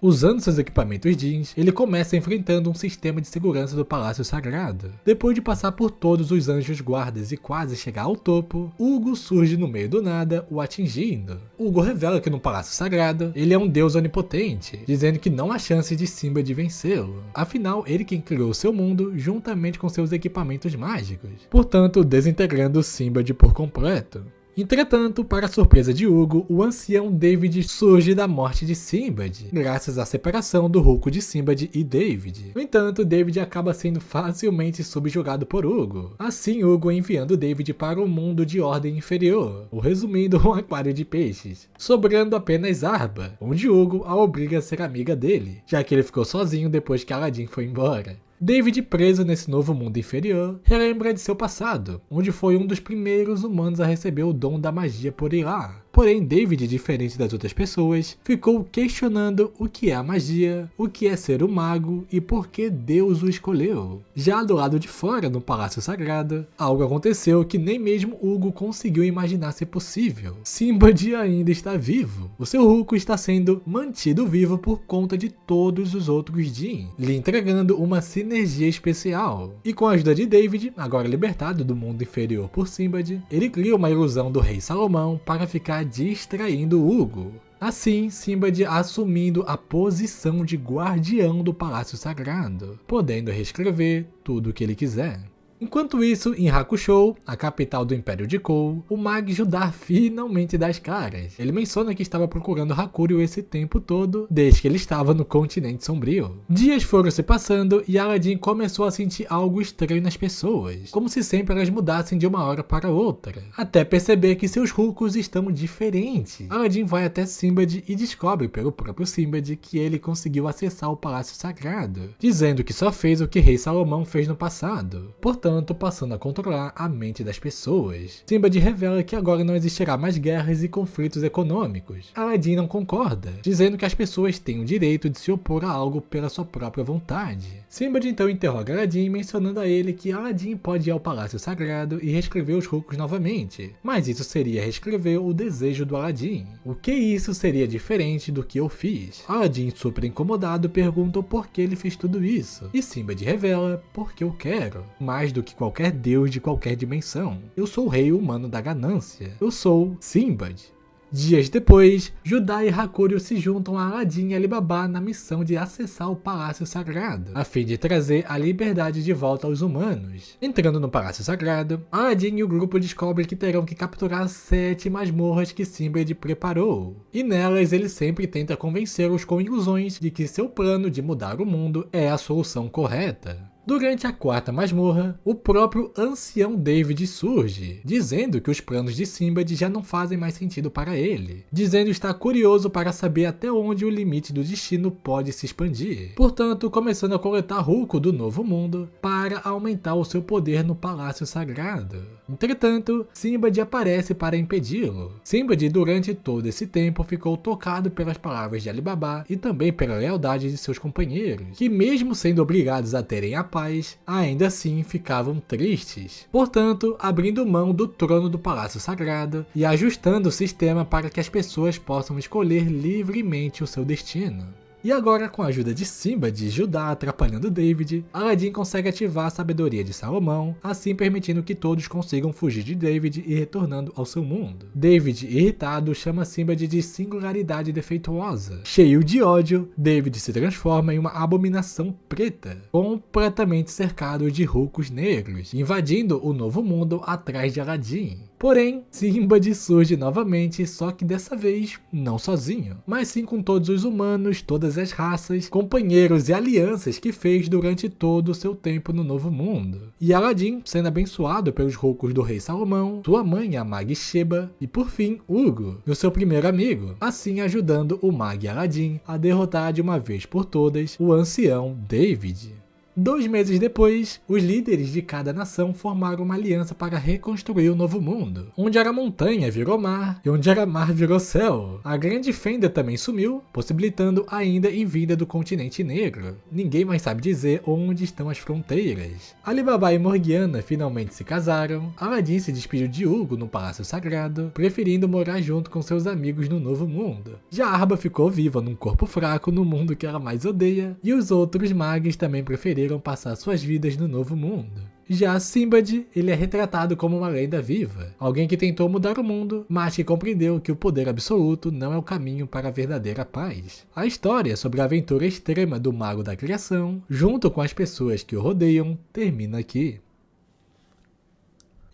Usando seus equipamentos Dins, ele começa enfrentando um sistema de segurança do Palácio Sagrado. Depois de passar por todos os anjos guardas e quase chegar ao topo, Hugo surge no meio do nada, o atingindo. Hugo revela que no Palácio Sagrado, ele é um deus onipotente, dizendo que não há chance de Simba de vencê-lo. Afinal, ele quem criou seu mundo juntamente com seus equipamentos mágicos, portanto desintegrando Simba de por completo. Entretanto, para a surpresa de Hugo, o ancião David surge da morte de Sinbad, graças à separação do Roku de Sinbad e David. No entanto, David acaba sendo facilmente subjugado por Hugo. Assim, Hugo enviando David para o mundo de ordem inferior, ou resumindo, um aquário de peixes, sobrando apenas Arba, onde Hugo a obriga a ser amiga dele, já que ele ficou sozinho depois que Aladdin foi embora. David, preso nesse novo mundo inferior, relembra de seu passado, onde foi um dos primeiros humanos a receber o dom da magia por ir lá. Porém, David, diferente das outras pessoas, ficou questionando o que é a magia, o que é ser um mago e por que Deus o escolheu. Já do lado de fora, no Palácio Sagrado, algo aconteceu que nem mesmo Hugo conseguiu imaginar ser possível. Sinbad ainda está vivo. O seu Hulk está sendo mantido vivo por conta de todos os outros Jin, lhe entregando uma sinergia especial. E com a ajuda de David, agora libertado do mundo inferior por Sinbad, ele cria uma ilusão do rei Salomão para ficar distraindo Hugo. Assim, Sinbad assumindo a posição de guardião do Palácio Sagrado, podendo reescrever tudo o que ele quiser. Enquanto isso, em Hakusho, a capital do Império de Kou, o Mag Judar finalmente dá as caras. Ele menciona que estava procurando Hakuryu esse tempo todo, desde que ele estava no continente sombrio. Dias foram se passando e Aladdin começou a sentir algo estranho nas pessoas, como se sempre elas mudassem de uma hora para outra, até perceber que seus Hulkos estão diferentes. Aladdin vai até Sinbad e descobre pelo próprio Sinbad que ele conseguiu acessar o Palácio Sagrado, dizendo que só fez o que Rei Salomão fez no passado. Portanto, passando a controlar a mente das pessoas. Sinbad revela que agora não existirá mais guerras e conflitos econômicos. Aladdin não concorda, dizendo que as pessoas têm o direito de se opor a algo pela sua própria vontade. Sinbad então interroga Aladdin, mencionando a ele que Aladdin pode ir ao Palácio Sagrado e reescrever os Hulks novamente, mas isso seria reescrever o desejo do Aladdin. O que isso seria diferente do que eu fiz? Aladdin, super incomodado, pergunta o porquê ele fez tudo isso, e Sinbad revela porque eu quero, mais do que qualquer deus de qualquer dimensão. Eu sou o rei humano da ganância. Eu sou Sinbad. Dias depois, Judar e Hakuryu se juntam a Aladdin e Alibaba na missão de acessar o Palácio Sagrado, a fim de trazer a liberdade de volta aos humanos. Entrando no Palácio Sagrado, Aladdin e o grupo descobrem que terão que capturar 7 masmorras que Sinbad preparou. E nelas ele sempre tenta convencê-los com ilusões de que seu plano de mudar o mundo é a solução correta. Durante a 4ª masmorra, o próprio ancião David surge, dizendo que os planos de Sinbad já não fazem mais sentido para ele, dizendo estar curioso para saber até onde o limite do destino pode se expandir, portanto começando a coletar Hulk do Novo Mundo para aumentar o seu poder no Palácio Sagrado. Entretanto, Sinbad aparece para impedi-lo. Sinbad durante todo esse tempo ficou tocado pelas palavras de Alibaba e também pela lealdade de seus companheiros, que mesmo sendo obrigados a terem a paz, ainda assim ficavam tristes. Portanto, abrindo mão do trono do Palácio Sagrado e ajustando o sistema para que as pessoas possam escolher livremente o seu destino. E agora, com a ajuda de Sinbad e Judar atrapalhando David, Aladdin consegue ativar a sabedoria de Salomão, assim permitindo que todos consigam fugir de David e retornando ao seu mundo. David, irritado, chama Sinbad de singularidade defeituosa. Cheio de ódio, David se transforma em uma abominação preta, completamente cercado de Hulkos negros, invadindo o Novo Mundo atrás de Aladdin. Porém, Sinbad surge novamente, só que dessa vez não sozinho, mas sim com todos os humanos, todas as raças, companheiros e alianças que fez durante todo o seu tempo no Novo Mundo. E Aladdin sendo abençoado pelos Hulkos do Rei Salomão, sua mãe, a Mag Sheba, e por fim, Hugo, o seu primeiro amigo, assim ajudando o Mag Aladdin a derrotar de uma vez por todas o ancião David. 2 meses depois, os líderes de cada nação formaram uma aliança para reconstruir o Novo Mundo, onde era montanha virou mar e onde era mar virou céu. A Grande Fenda também sumiu, possibilitando ainda em vinda do continente negro. Ninguém mais sabe dizer onde estão as fronteiras. Alibaba e Morgiana finalmente se casaram, Aladdin se despediu de Hugo no Palácio Sagrado, preferindo morar junto com seus amigos no Novo Mundo. Já Arba ficou viva num corpo fraco no mundo que ela mais odeia, e os outros magos também preferiram passar suas vidas no Novo Mundo. Já Sinbad, ele é retratado como uma lenda viva, alguém que tentou mudar o mundo, mas que compreendeu que o poder absoluto não é o caminho para a verdadeira paz. A história sobre a aventura extrema do Mago da Criação, junto com as pessoas que o rodeiam, termina aqui.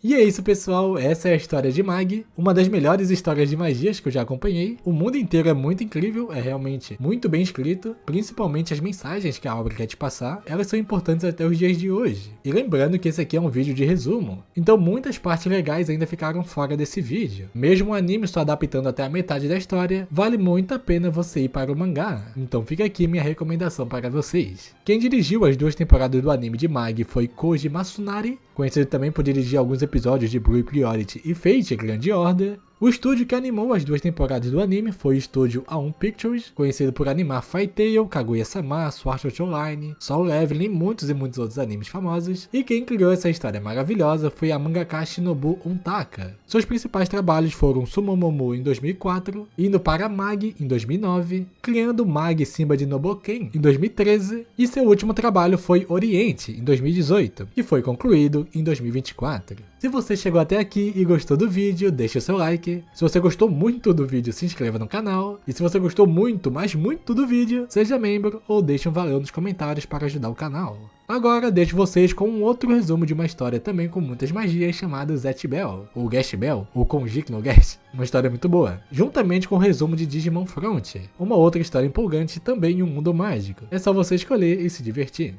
E é isso, pessoal, essa é a história de Mag, uma das melhores histórias de magias que eu já acompanhei. O mundo inteiro é muito incrível, é realmente muito bem escrito, principalmente as mensagens que a obra quer te passar, elas são importantes até os dias de hoje. E lembrando que esse aqui é um vídeo de resumo, então muitas partes legais ainda ficaram fora desse vídeo. Mesmo o anime só adaptando até a metade da história, vale muito a pena você ir para o mangá, então fica aqui minha recomendação para vocês. Quem dirigiu as 2 temporadas do anime de Mag foi Koji Masunari, conhecido também por dirigir alguns episódios de Blue Priority e Fate Grand Order. O estúdio que animou as 2 temporadas do anime foi o estúdio A1 Pictures, conhecido por animar Fairy Tail, Kaguya-sama, Sword Art Online, Solo Leveling e muitos outros animes famosos, e quem criou essa história maravilhosa foi a mangaka Shinobu Ontaka. Seus principais trabalhos foram Sumomomo em 2004, indo para Mag em 2009, criando Mag Simba de Noboken em 2013, e seu último trabalho foi Oriente em 2018, que foi concluído em 2024. Se você chegou até aqui e gostou do vídeo, deixe o seu like. Se você gostou muito do vídeo, se inscreva no canal. E se você gostou muito, mas muito do vídeo, seja membro ou deixe um valeu nos comentários para ajudar o canal. Agora deixo vocês com um outro resumo de uma história também com muitas magias chamada Zatch Bell, ou Gash Bell, ou Konjiki no Gash, uma história muito boa, juntamente com o resumo de Digimon Front, uma outra história empolgante também em um mundo mágico. É só você escolher e se divertir.